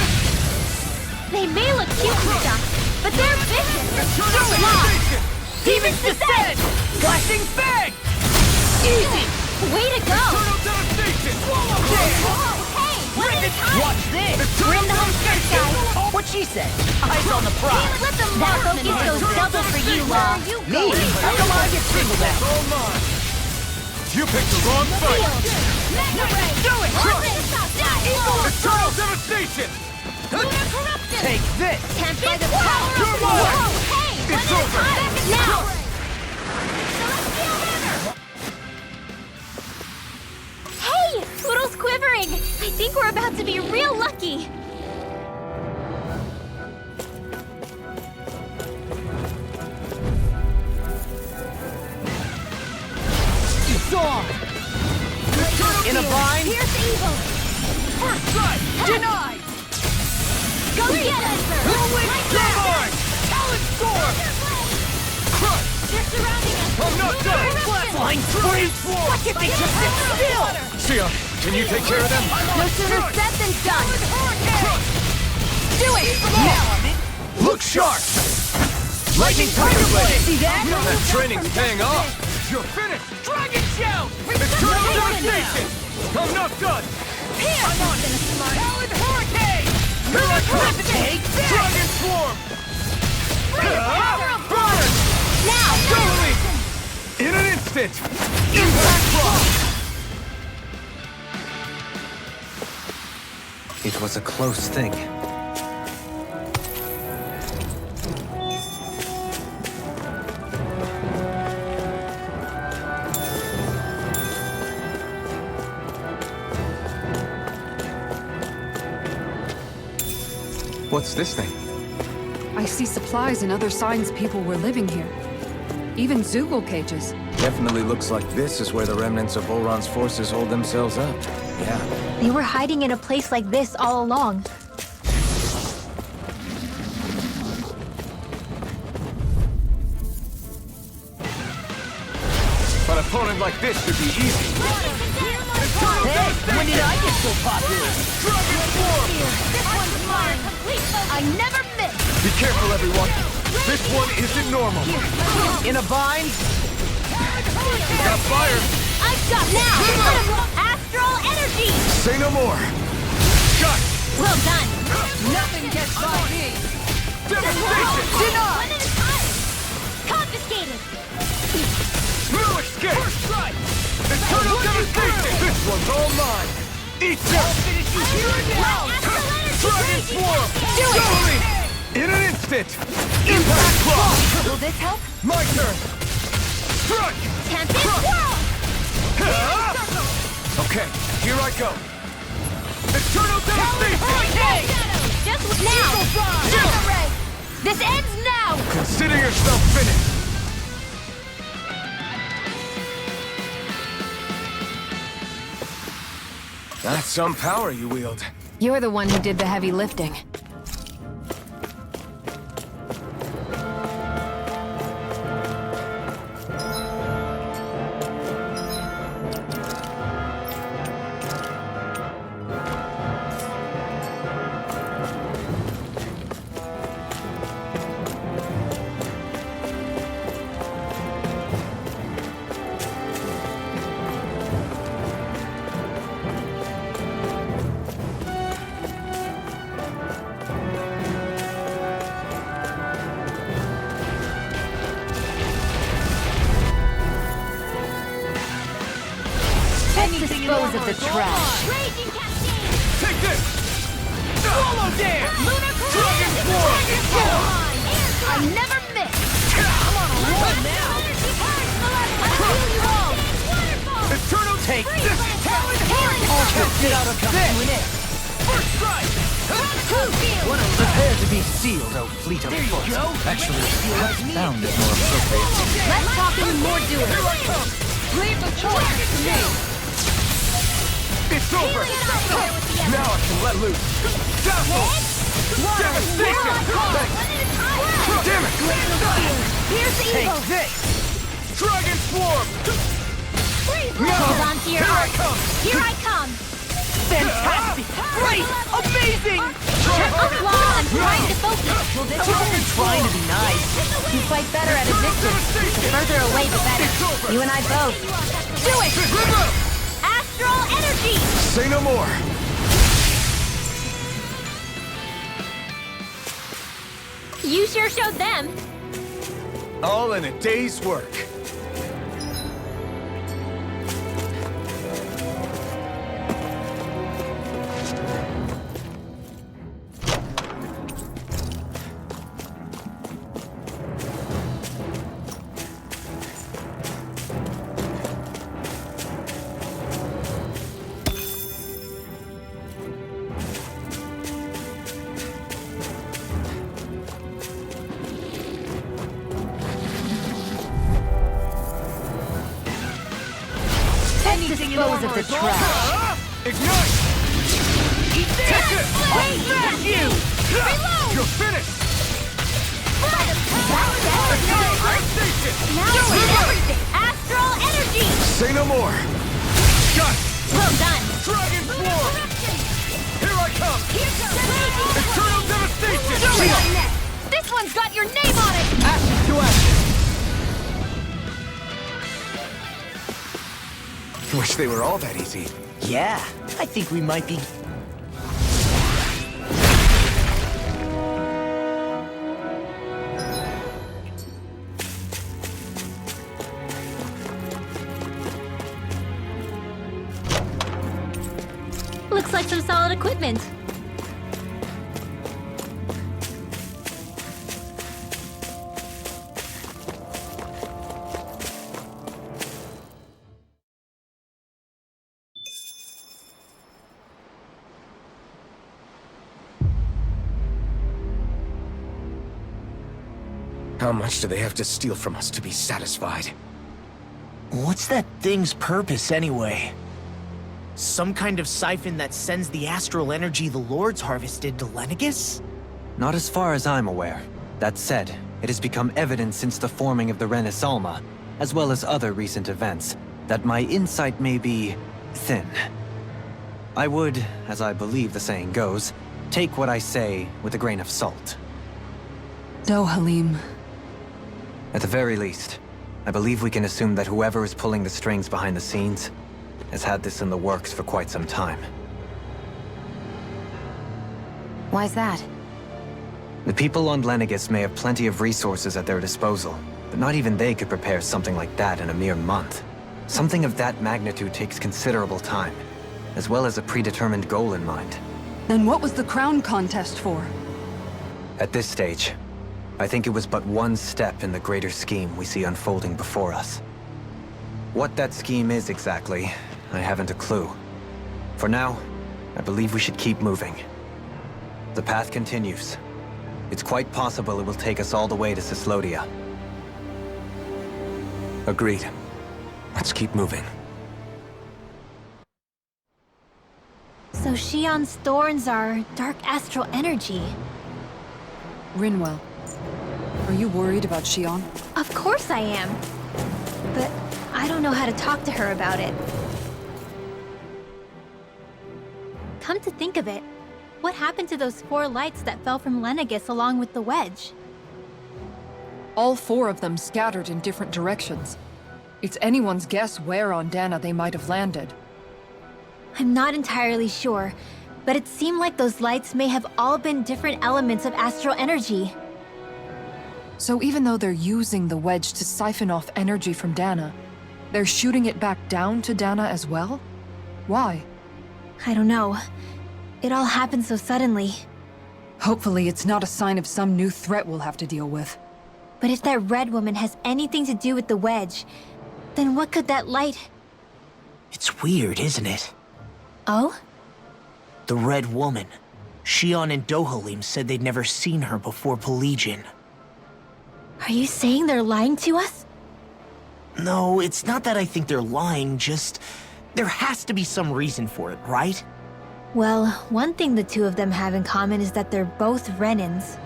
They may look cute and stuff, but they're vicious! Devastation! Demons descend! Flashing Fang! Easy! Way to go! Eternal Devastation! Hey! One at a time! Watch this! We're in the home stretch, guys! What'd she say? Eyes on the prize. Let the focus goes double for you, Me? How come I get singled out? All mine! You picked the wrong fight! Do it! Eternal Devastation! Take this! Can't by the power of You're the mine! world! Hey! It's over! Now! Hey! Poodle's quivering! I think we're about to be real lucky! It's on! In a bind? Here's evil! First strike! Denied! Go get us! Divine! Talon Storm! Crush! They're surrounding us! I'm not done! Flatline freeze! Why can't they just sit still? Shion, can you take care of them? No sooner said than done! Do it! Now I'm in. Look sharp! Lightning Tiger Blade! See that? That training's paying off! You're finished! Dragon Shout! Eternal Devastation! I'm not done! Here! I'm on it! Talon Hurricane! Here I come! Take this! Dragon Swarm! Burn! Now! Totally! In an instant! Impact block! It was a close thing. What's this thing? I see supplies and other signs people were living here. Even Zoogle cages. Definitely looks like this is where the remnants of Volron's forces hold themselves up. Yeah. They were hiding in a place like this all along. An opponent like this should be easy. Hey, when did I get so popular? Dragon Form! This one's mine! I never miss! Be careful, everyone. This one isn't normal. In a bind? Got fire! I've got now! Astral energy! Say no more. Shut! Well done! Nothing gets by me! Devastation! One at a time! Confiscated! No escape! First strike! Eternal devastation! This one's all mine! Eat this! I'll finish you here and now! Dragon Swarm! Do it! Surely! In an instant! Impact block! Will this help? My turn! Strike! Tempest Whirl! Okay, here I go! Eternal devastation! Okay! Just now! Shadow Ray! This ends now! Consider yourself finished! That's some power you wield. You're the one who did the heavy lifting. Let's dispose of the trash. Raging Cascade! Take this! Swallow Dance! Lunar Dragon Form! I never miss! I'm on a roll now! I feel you all! Waterfall! Eternal Take this! All Get out of this! First strike! Prepare to be sealed, oh fleet of foot. Actually, found is more appropriate. Let's talk and more do it! Here I come! Leave the choice to me! It's over! Now I can let loose! Dazzle! Devastation! Damn it! Here's the Take evil! this! Dragon Swarm! Hold on to your Here I heart! come! Here I come! Fantastic! Great! Amazing! I'm trying to focus! Trying to be nice. You fight better at a distance. The further away, the better. You and I both. Do it! Astral energy! Say no more! You sure showed them! All in a day's work. Dispose of the trash. Ignite! Take it! I'll finish you! You're finished! Now it's everything! Astral energy! Say no more! Got it! Well done! Dragon Swarm! Here I come! Eternal devastation! What next? This one's got your name on it! Ashes to ashes. Wish they were all that easy. Yeah, I think we might be... Looks like some solid equipment. How much do they have to steal from us to be satisfied? What's that thing's purpose, anyway? Some kind of siphon that sends the astral energy the Lords harvested to Lenegis? Not as far as I'm aware. That said, it has become evident since the forming of the Renaissance, as well as other recent events, that my insight may be thin. I would, as I believe the saying goes, take what I say with a grain of salt. Dohalim. At the very least, I believe we can assume that whoever is pulling the strings behind the scenes has had this in the works for quite some time. Why's that? The people on Lenegis may have plenty of resources at their disposal, but not even they could prepare something like that in a mere month. Something of that magnitude takes considerable time, as well as a predetermined goal in mind. Then what was the crown contest for? At this stage, I think it was but one step in the greater scheme we see unfolding before us. What that scheme is exactly, I haven't a clue. For now, I believe we should keep moving. The path continues. It's quite possible it will take us all the way to Cyslodia. Agreed. Let's keep moving. So Shion's thorns are dark astral energy. Rinwell, are you worried about Shion? Of course I am. But I don't know how to talk to her about it. Come to think of it, what happened to those 4 lights that fell from Lenegis along with the wedge? All 4 of them scattered in different directions. It's anyone's guess where on Dana they might have landed. I'm not entirely sure, but it seemed like those lights may have all been different elements of astral energy. So even though they're using the wedge to siphon off energy from Dana, they're shooting it back down to Dana as well? Why? I don't know. It all happened so suddenly. Hopefully it's not a sign of some new threat we'll have to deal with. But if that red woman has anything to do with the wedge, then what could that light... It's weird, isn't it? Oh? The Red Woman. Shion and Dohalim said they'd never seen her before Pelegion. Are you saying they're lying to us? No, it's not that I think they're lying, just... there has to be some reason for it, right? Well, one thing the 2 of them have in common is that they're both Renins.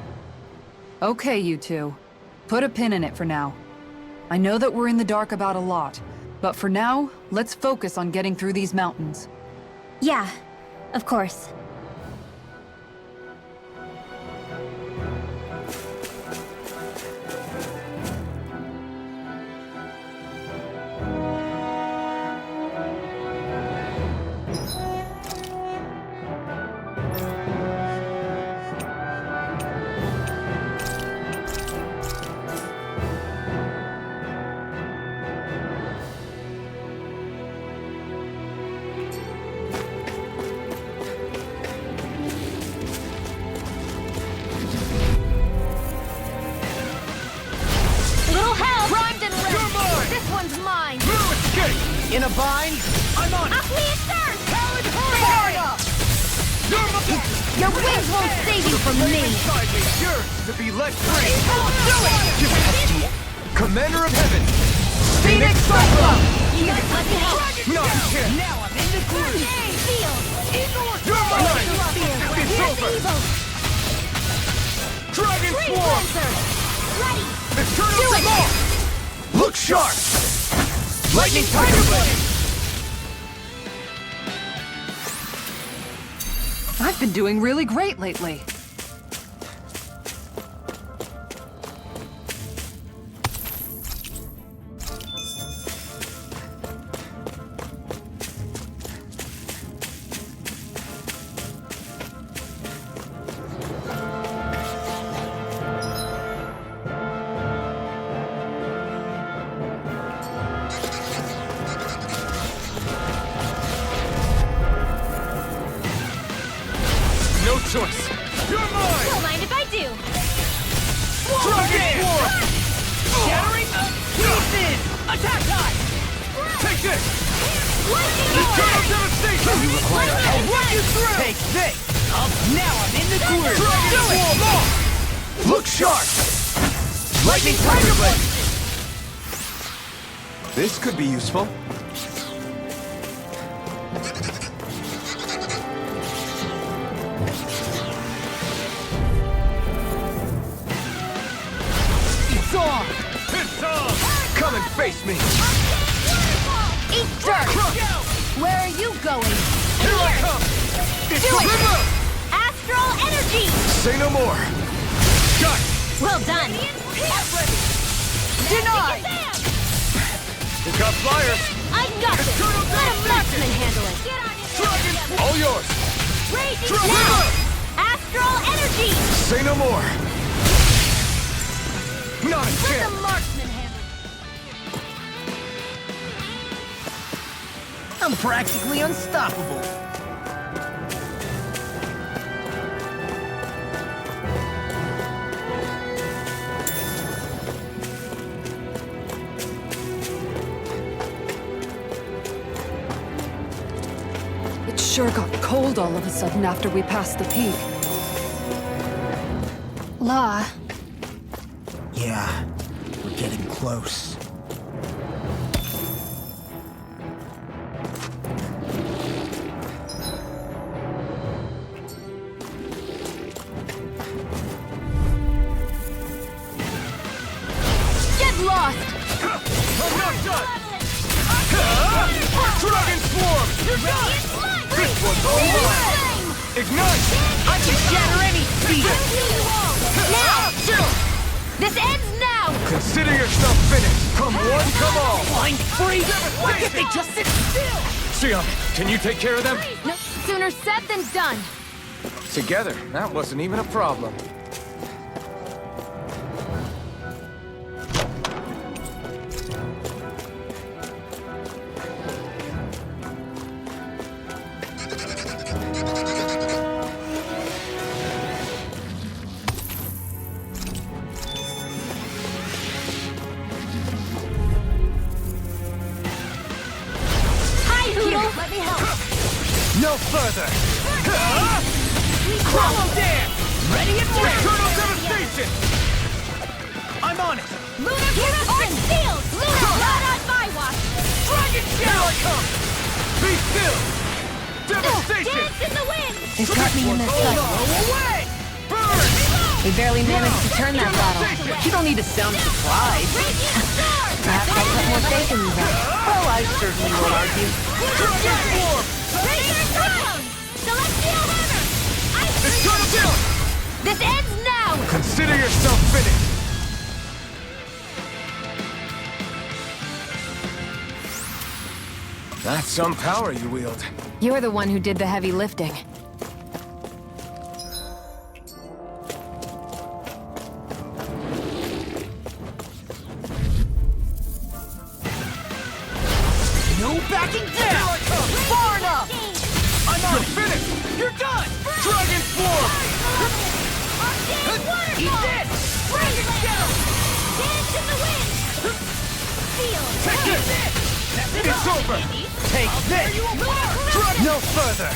Okay, you 2. Put a pin in it for now. I know that we're in the dark about a lot, but for now, let's focus on getting through these mountains. Yeah, of course. In a bind? I'm on it! Up me start! Talon Hurricane! Your wings won't save you from me! Yours to be let free! Do it! Commander of Heaven! Phoenix Cyclone! You guys let me out! No, you can't! Now I'm in the groove! Feel! You're mine! It's over! Dragon Swarm! Ready! Eternal Demon! Look sharp! Lightning Tiger Blade! I've been doing really great lately. choice. You're mine! Don't mind if I do. Dragon War! Shattering pieces! Attack time! Take this! Lightning Eternal devastation! You require I'll run you through! Take this! Now I'm in the groove! Dragon Do it! War! Look sharp! Lightning Tiger Blade! This could be useful. It's on! It's on! Come and face me! Eat dirt! Where are you going? Here I come! It's Do it! River! Astral energy! Say no more! Got it! Well done. Denied! You got flyers! I got this. Eternal Let a marksman handle it. Dragon! All yours! Raging River! now. Astral energy! Say no more! Not a Let the chance! marksman handle it. I'm practically unstoppable. It sure got cold all of a sudden after we passed the peak. Law, Yeah, we're getting close. Get lost! I'm not done! Dragon Swarm! You're done! This one's all mine! Ignite! I can shatter any speed! Now! This ends now! Consider yourself finished! Come one, come all! Blind freeze! Why can't they just sit still? Sion, can you take care of them? No, sooner said than done. Together, that wasn't even a problem. hi, Hoodle. Let me help. No further! Hollow dance! Ready and ready! Eternal devastation! I'm on it! Lunar Eruption! Sealed! Lunar Blood on my watch! Dragon Here I come! Be still! Devastation! Dance in the wind! They caught me in their sight. Blow away! Burn! We barely managed to turn that battle. You don't need to sound surprised. Radiant Storm! Perhaps I'll put more faith in you then. Well, I certainly won't argue. Dragon Swarm! Razor Crown! Celestial Hammer! Eternal Deal! This ends now! Consider yourself finished! That's some power you wield. You're the one who did the heavy lifting. No backing down! Far enough! I'm on it! Finished! You're done! Dragon Swarm! Eat this! Razor Shell! Dance in the wind! Seal! Take this! It's over! Take this! No further!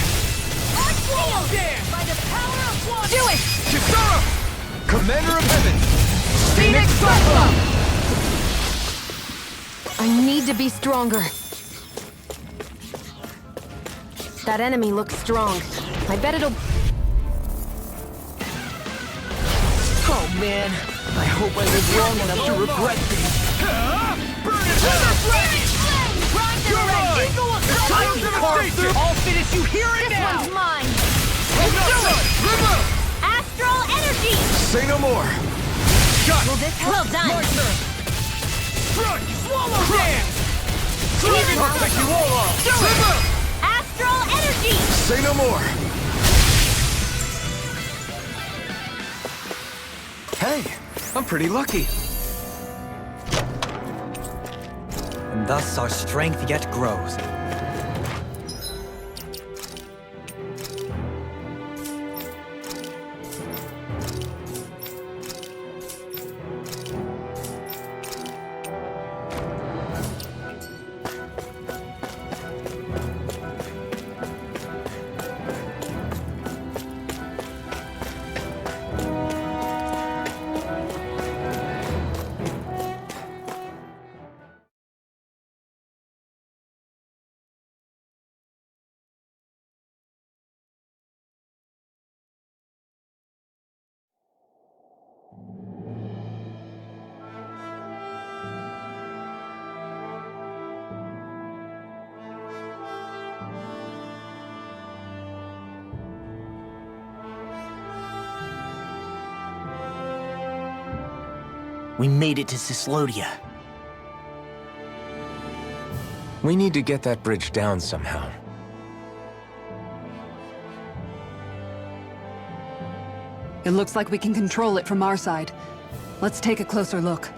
Seal! Dance! By the power of water! Do it! Kisara! Commander of Heaven! Phoenix Cyclone! I need to be stronger. That enemy looks strong. I bet it'll... Oh man, I hope I live long enough to regret this. Burn it down! I can carve through! I'll finish you here and This now! one's mine! I'm not done! River! Astral energy! Say no more! Got it! Well done! My turn! Strike! Swallow dance! Dragon! I'll take you all off! River! Astral energy! Say no more! Hey, I'm pretty lucky. And thus our strength yet grows. We made it to Cyslodia. We need to get that bridge down somehow. It looks like we can control it from our side. Let's take a closer look.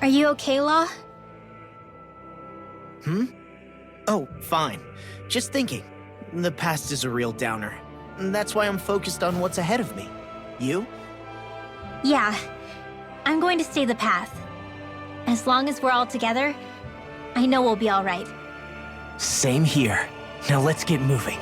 Are you okay, Law? Oh, fine. Just thinking. The past is a real downer. That's why I'm focused on what's ahead of me. You? Yeah. I'm going to stay the path. As long as we're all together, I know we'll be all right. Same here. Now let's get moving.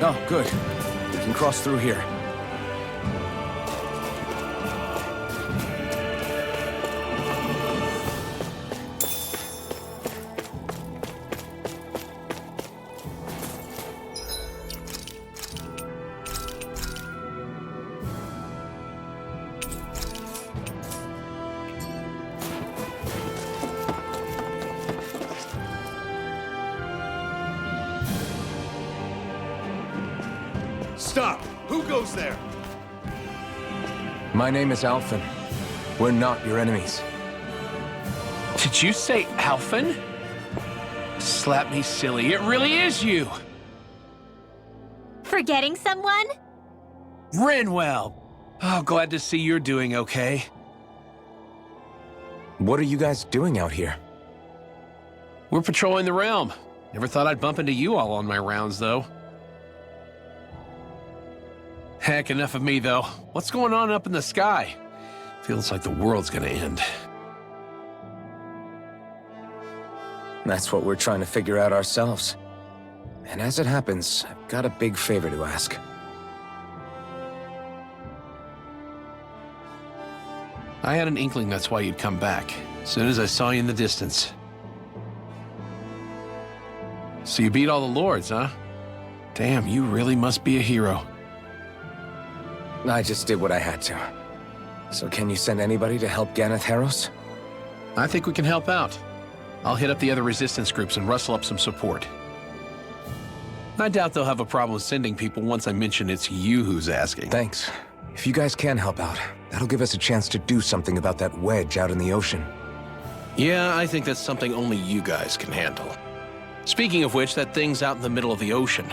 Oh, good. We can cross through here. Stop! Who goes there? My name is Alphen. We're not your enemies. Did you say Alphen? Slap me silly, it really is you! Forgetting someone? Rinwell! Oh, glad to see you're doing okay. What are you guys doing out here? We're patrolling the realm. Never thought I'd bump into you all on my rounds, though. Heck, enough of me, though. What's going on up in the sky? Feels like the world's gonna end. That's what we're trying to figure out ourselves. And as it happens, I've got a big favor to ask. I had an inkling that's why you'd come back, as soon as I saw you in the distance. So you beat all the lords, huh? Damn, you really must be a hero. I just did what I had to. So can you send anybody to help Ganeth Heros? I think we can help out. I'll hit up the other resistance groups and rustle up some support. I doubt they'll have a problem sending people once I mention it's you who's asking. Thanks. If you guys can help out, that'll give us a chance to do something about that wedge out in the ocean. Yeah, I think that's something only you guys can handle. Speaking of which, that thing's out in the middle of the ocean.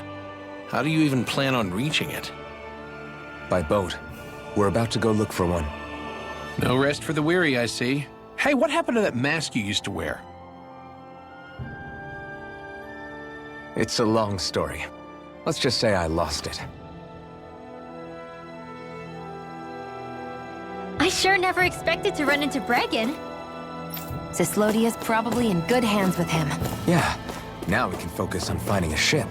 How do you even plan on reaching it? By boat. We're about to go look for one. No rest for the weary, I see. Hey, what happened to that mask you used to wear? It's a long story. Let's just say I lost it. I sure never expected to run into Bregan. Cyslodia's probably in good hands with him. Yeah. Now we can focus on finding a ship.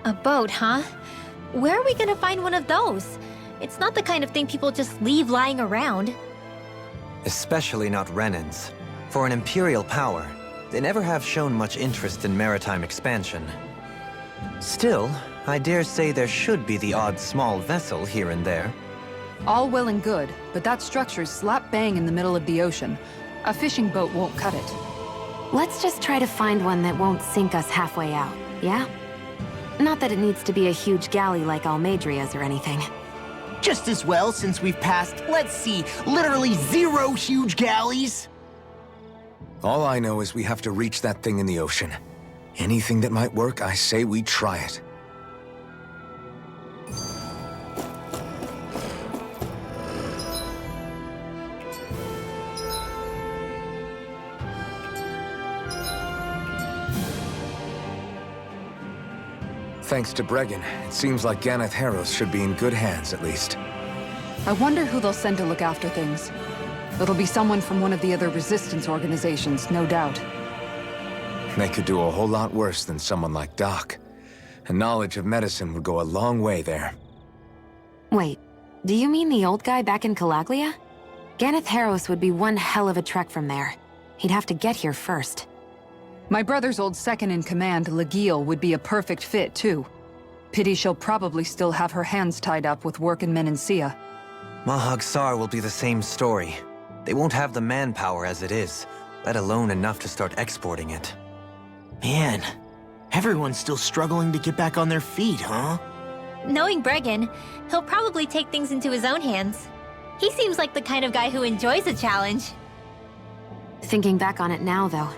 A boat, huh? Where are we gonna find one of those? It's not the kind of thing people just leave lying around. Especially not Renans. For an Imperial power, they never have shown much interest in maritime expansion. Still, I dare say there should be the odd small vessel here and there. All well and good, but that structure's slap bang in the middle of the ocean. A fishing boat won't cut it. Let's just try to find one that won't sink us halfway out, yeah? Not that it needs to be a huge galley like Almadria's or anything. Just as well, since we've passed, let's see, literally 0 huge galleys. All I know is we have to reach that thing in the ocean. Anything that might work, I say we try it. Thanks to Bregan, it seems like Ganeth Harros should be in good hands, at least. I wonder who they'll send to look after things. It'll be someone from one of the other resistance organizations, no doubt. They could do a whole lot worse than someone like Doc. A knowledge of medicine would go a long way there. Wait, do you mean the old guy back in Cyslodia? Ganeth Harros would be one hell of a trek from there. He'd have to get here first. My brother's old second-in-command, Legil, would be a perfect fit, too. Pity she'll probably still have her hands tied up with work in Menancia. Mahag Sar will be the same story. They won't have the manpower as it is, let alone enough to start exporting it. Man, everyone's still struggling to get back on their feet, huh? Knowing Bregan, he'll probably take things into his own hands. He seems like the kind of guy who enjoys a challenge. Thinking back on it now, though,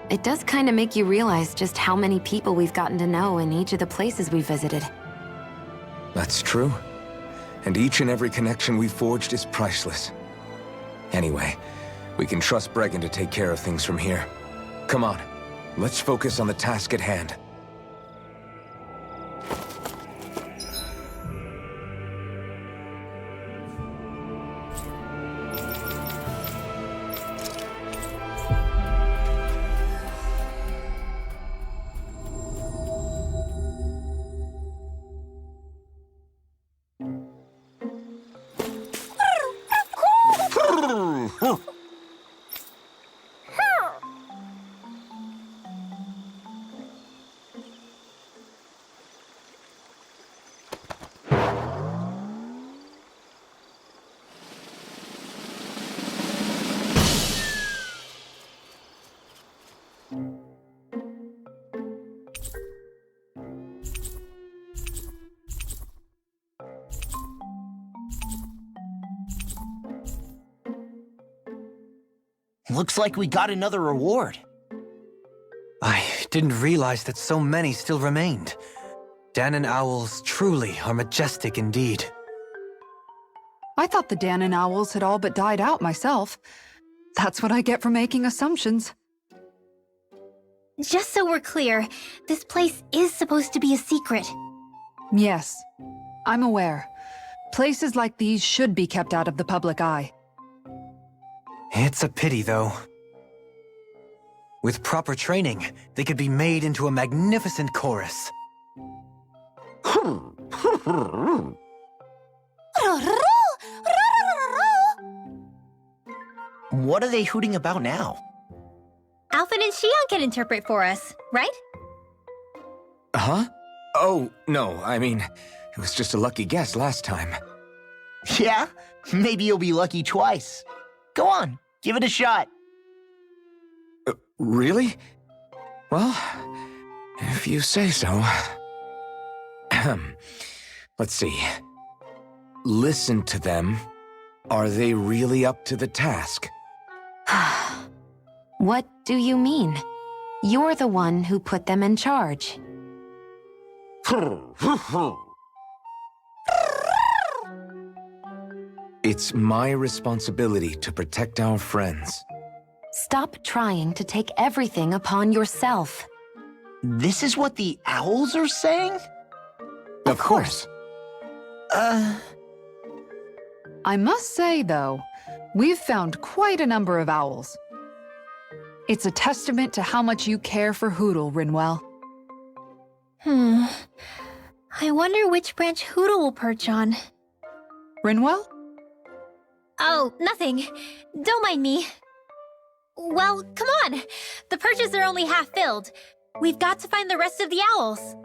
it does kind of make you realize just how many people we've gotten to know in each of the places we visited. That's true. And each and every connection we forged is priceless. Anyway, we can trust Bregan to take care of things from here. Come on, let's focus on the task at hand. Looks like we got another reward. I didn't realize that so many still remained. Danon Owls truly are majestic indeed. I thought the Danon Owls had all but died out myself. That's what I get for making assumptions. Just so we're clear, this place is supposed to be a secret. Yes, I'm aware. Places like these should be kept out of the public eye. It's a pity, though. With proper training, they could be made into a magnificent chorus. What are they hooting about now? Alphen and Xion can interpret for us, right? Huh? Oh, no, I mean, it was just a lucky guess last time. Yeah? Maybe you'll be lucky twice. Go on, give it a shot. Really? Well, if you say so. Let's see. Listen to them. Are they really up to the task? What do you mean? You're the one who put them in charge. It's my responsibility to protect our friends. Stop trying to take everything upon yourself. This is what the owls are saying? Of course. I must say, though, we've found quite a number of owls. It's a testament to how much you care for Hootle, Rinwell. I wonder which branch Hootle will perch on. Rinwell? Oh, nothing. Don't mind me. Well, come on. The perches are only half filled. We've got to find the rest of the owls.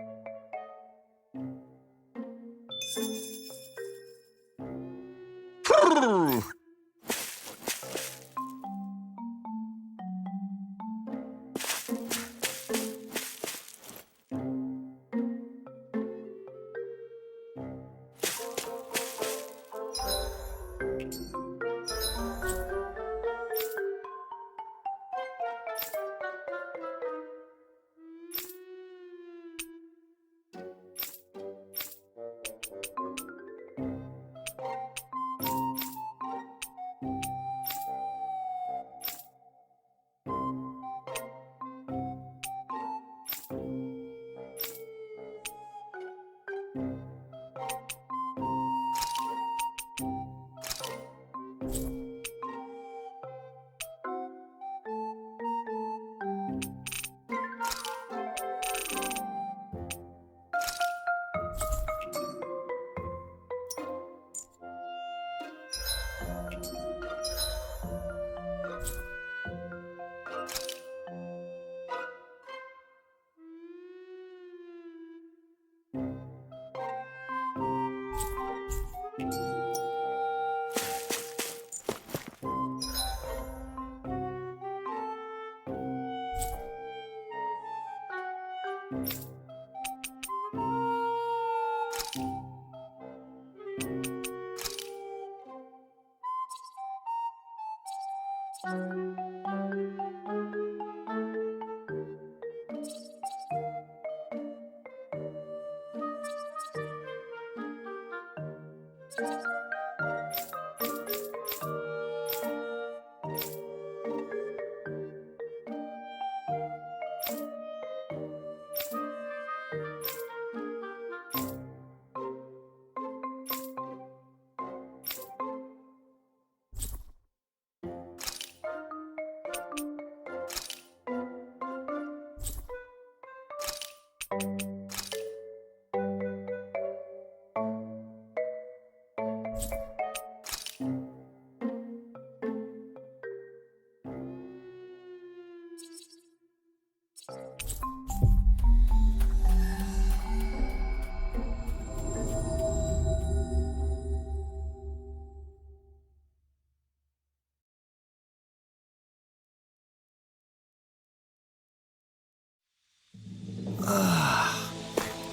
You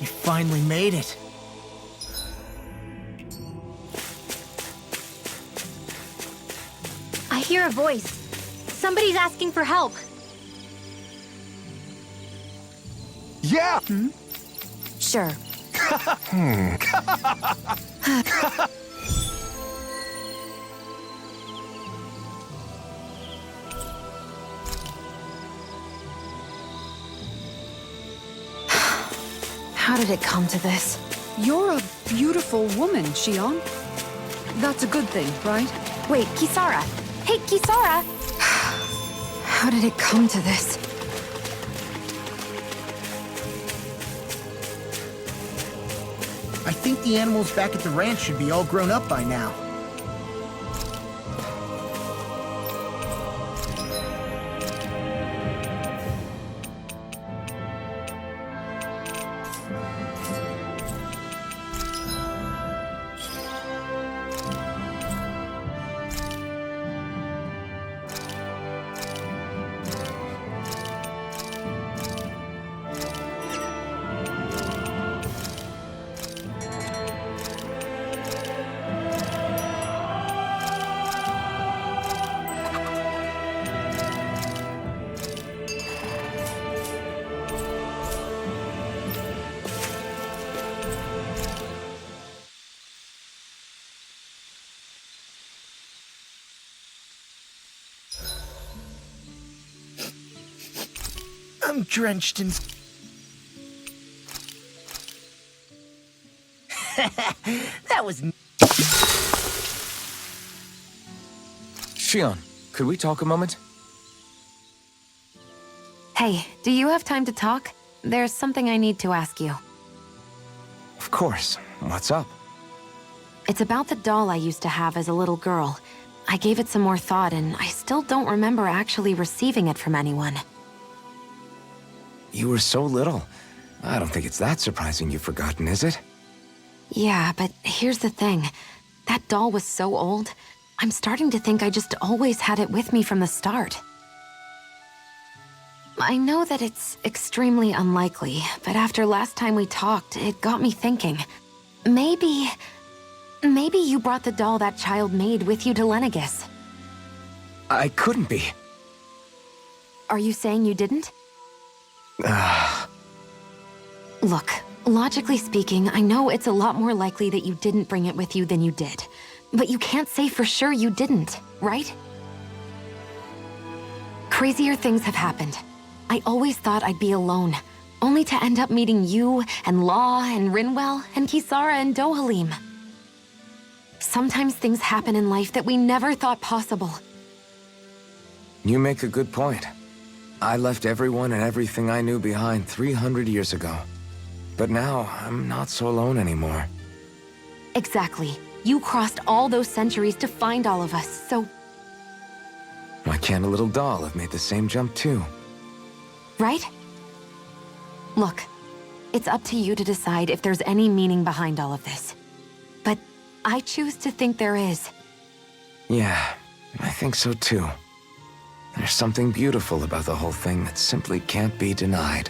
finally made it. I hear a voice. Somebody's asking for help. Yeah! Sure. How did it come to this? You're a beautiful woman, Shion. That's a good thing, right? Wait, Kisara! Hey, Kisara! How did it come to this? I think the animals back at the ranch should be all grown up by now. I'm drenched in... That was... Shion, could we talk a moment? Hey, do you have time to talk? There's something I need to ask you. Of course. What's up? It's about the doll I used to have as a little girl. I gave it some more thought, and I still don't remember actually receiving it from anyone. You were so little. I don't think it's that surprising you've forgotten, is it? Yeah, but here's the thing. That doll was so old, I'm starting to think I just always had it with me from the start. I know that it's extremely unlikely, but after last time we talked, it got me thinking. Maybe you brought the doll that child made with you to Lenegis. I couldn't be. Are you saying you didn't? Look, logically speaking, I know it's a lot more likely that you didn't bring it with you than you did. But you can't say for sure you didn't, right? Crazier things have happened. I always thought I'd be alone, only to end up meeting you, and Law, and Rinwell, and Kisara, and Dohalim. Sometimes things happen in life that we never thought possible. You make a good point. I left everyone and everything I knew behind 300 years ago. But now, I'm not so alone anymore. Exactly. You crossed all those centuries to find all of us, so... Why can't a little doll have made the same jump too? Right? Look, it's up to you to decide if there's any meaning behind all of this. But I choose to think there is. Yeah, I think so too. There's something beautiful about the whole thing that simply can't be denied.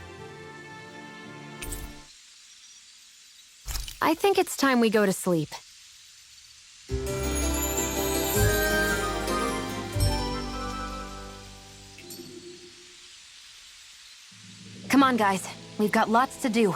I think it's time we go to sleep. Come on, guys. We've got lots to do.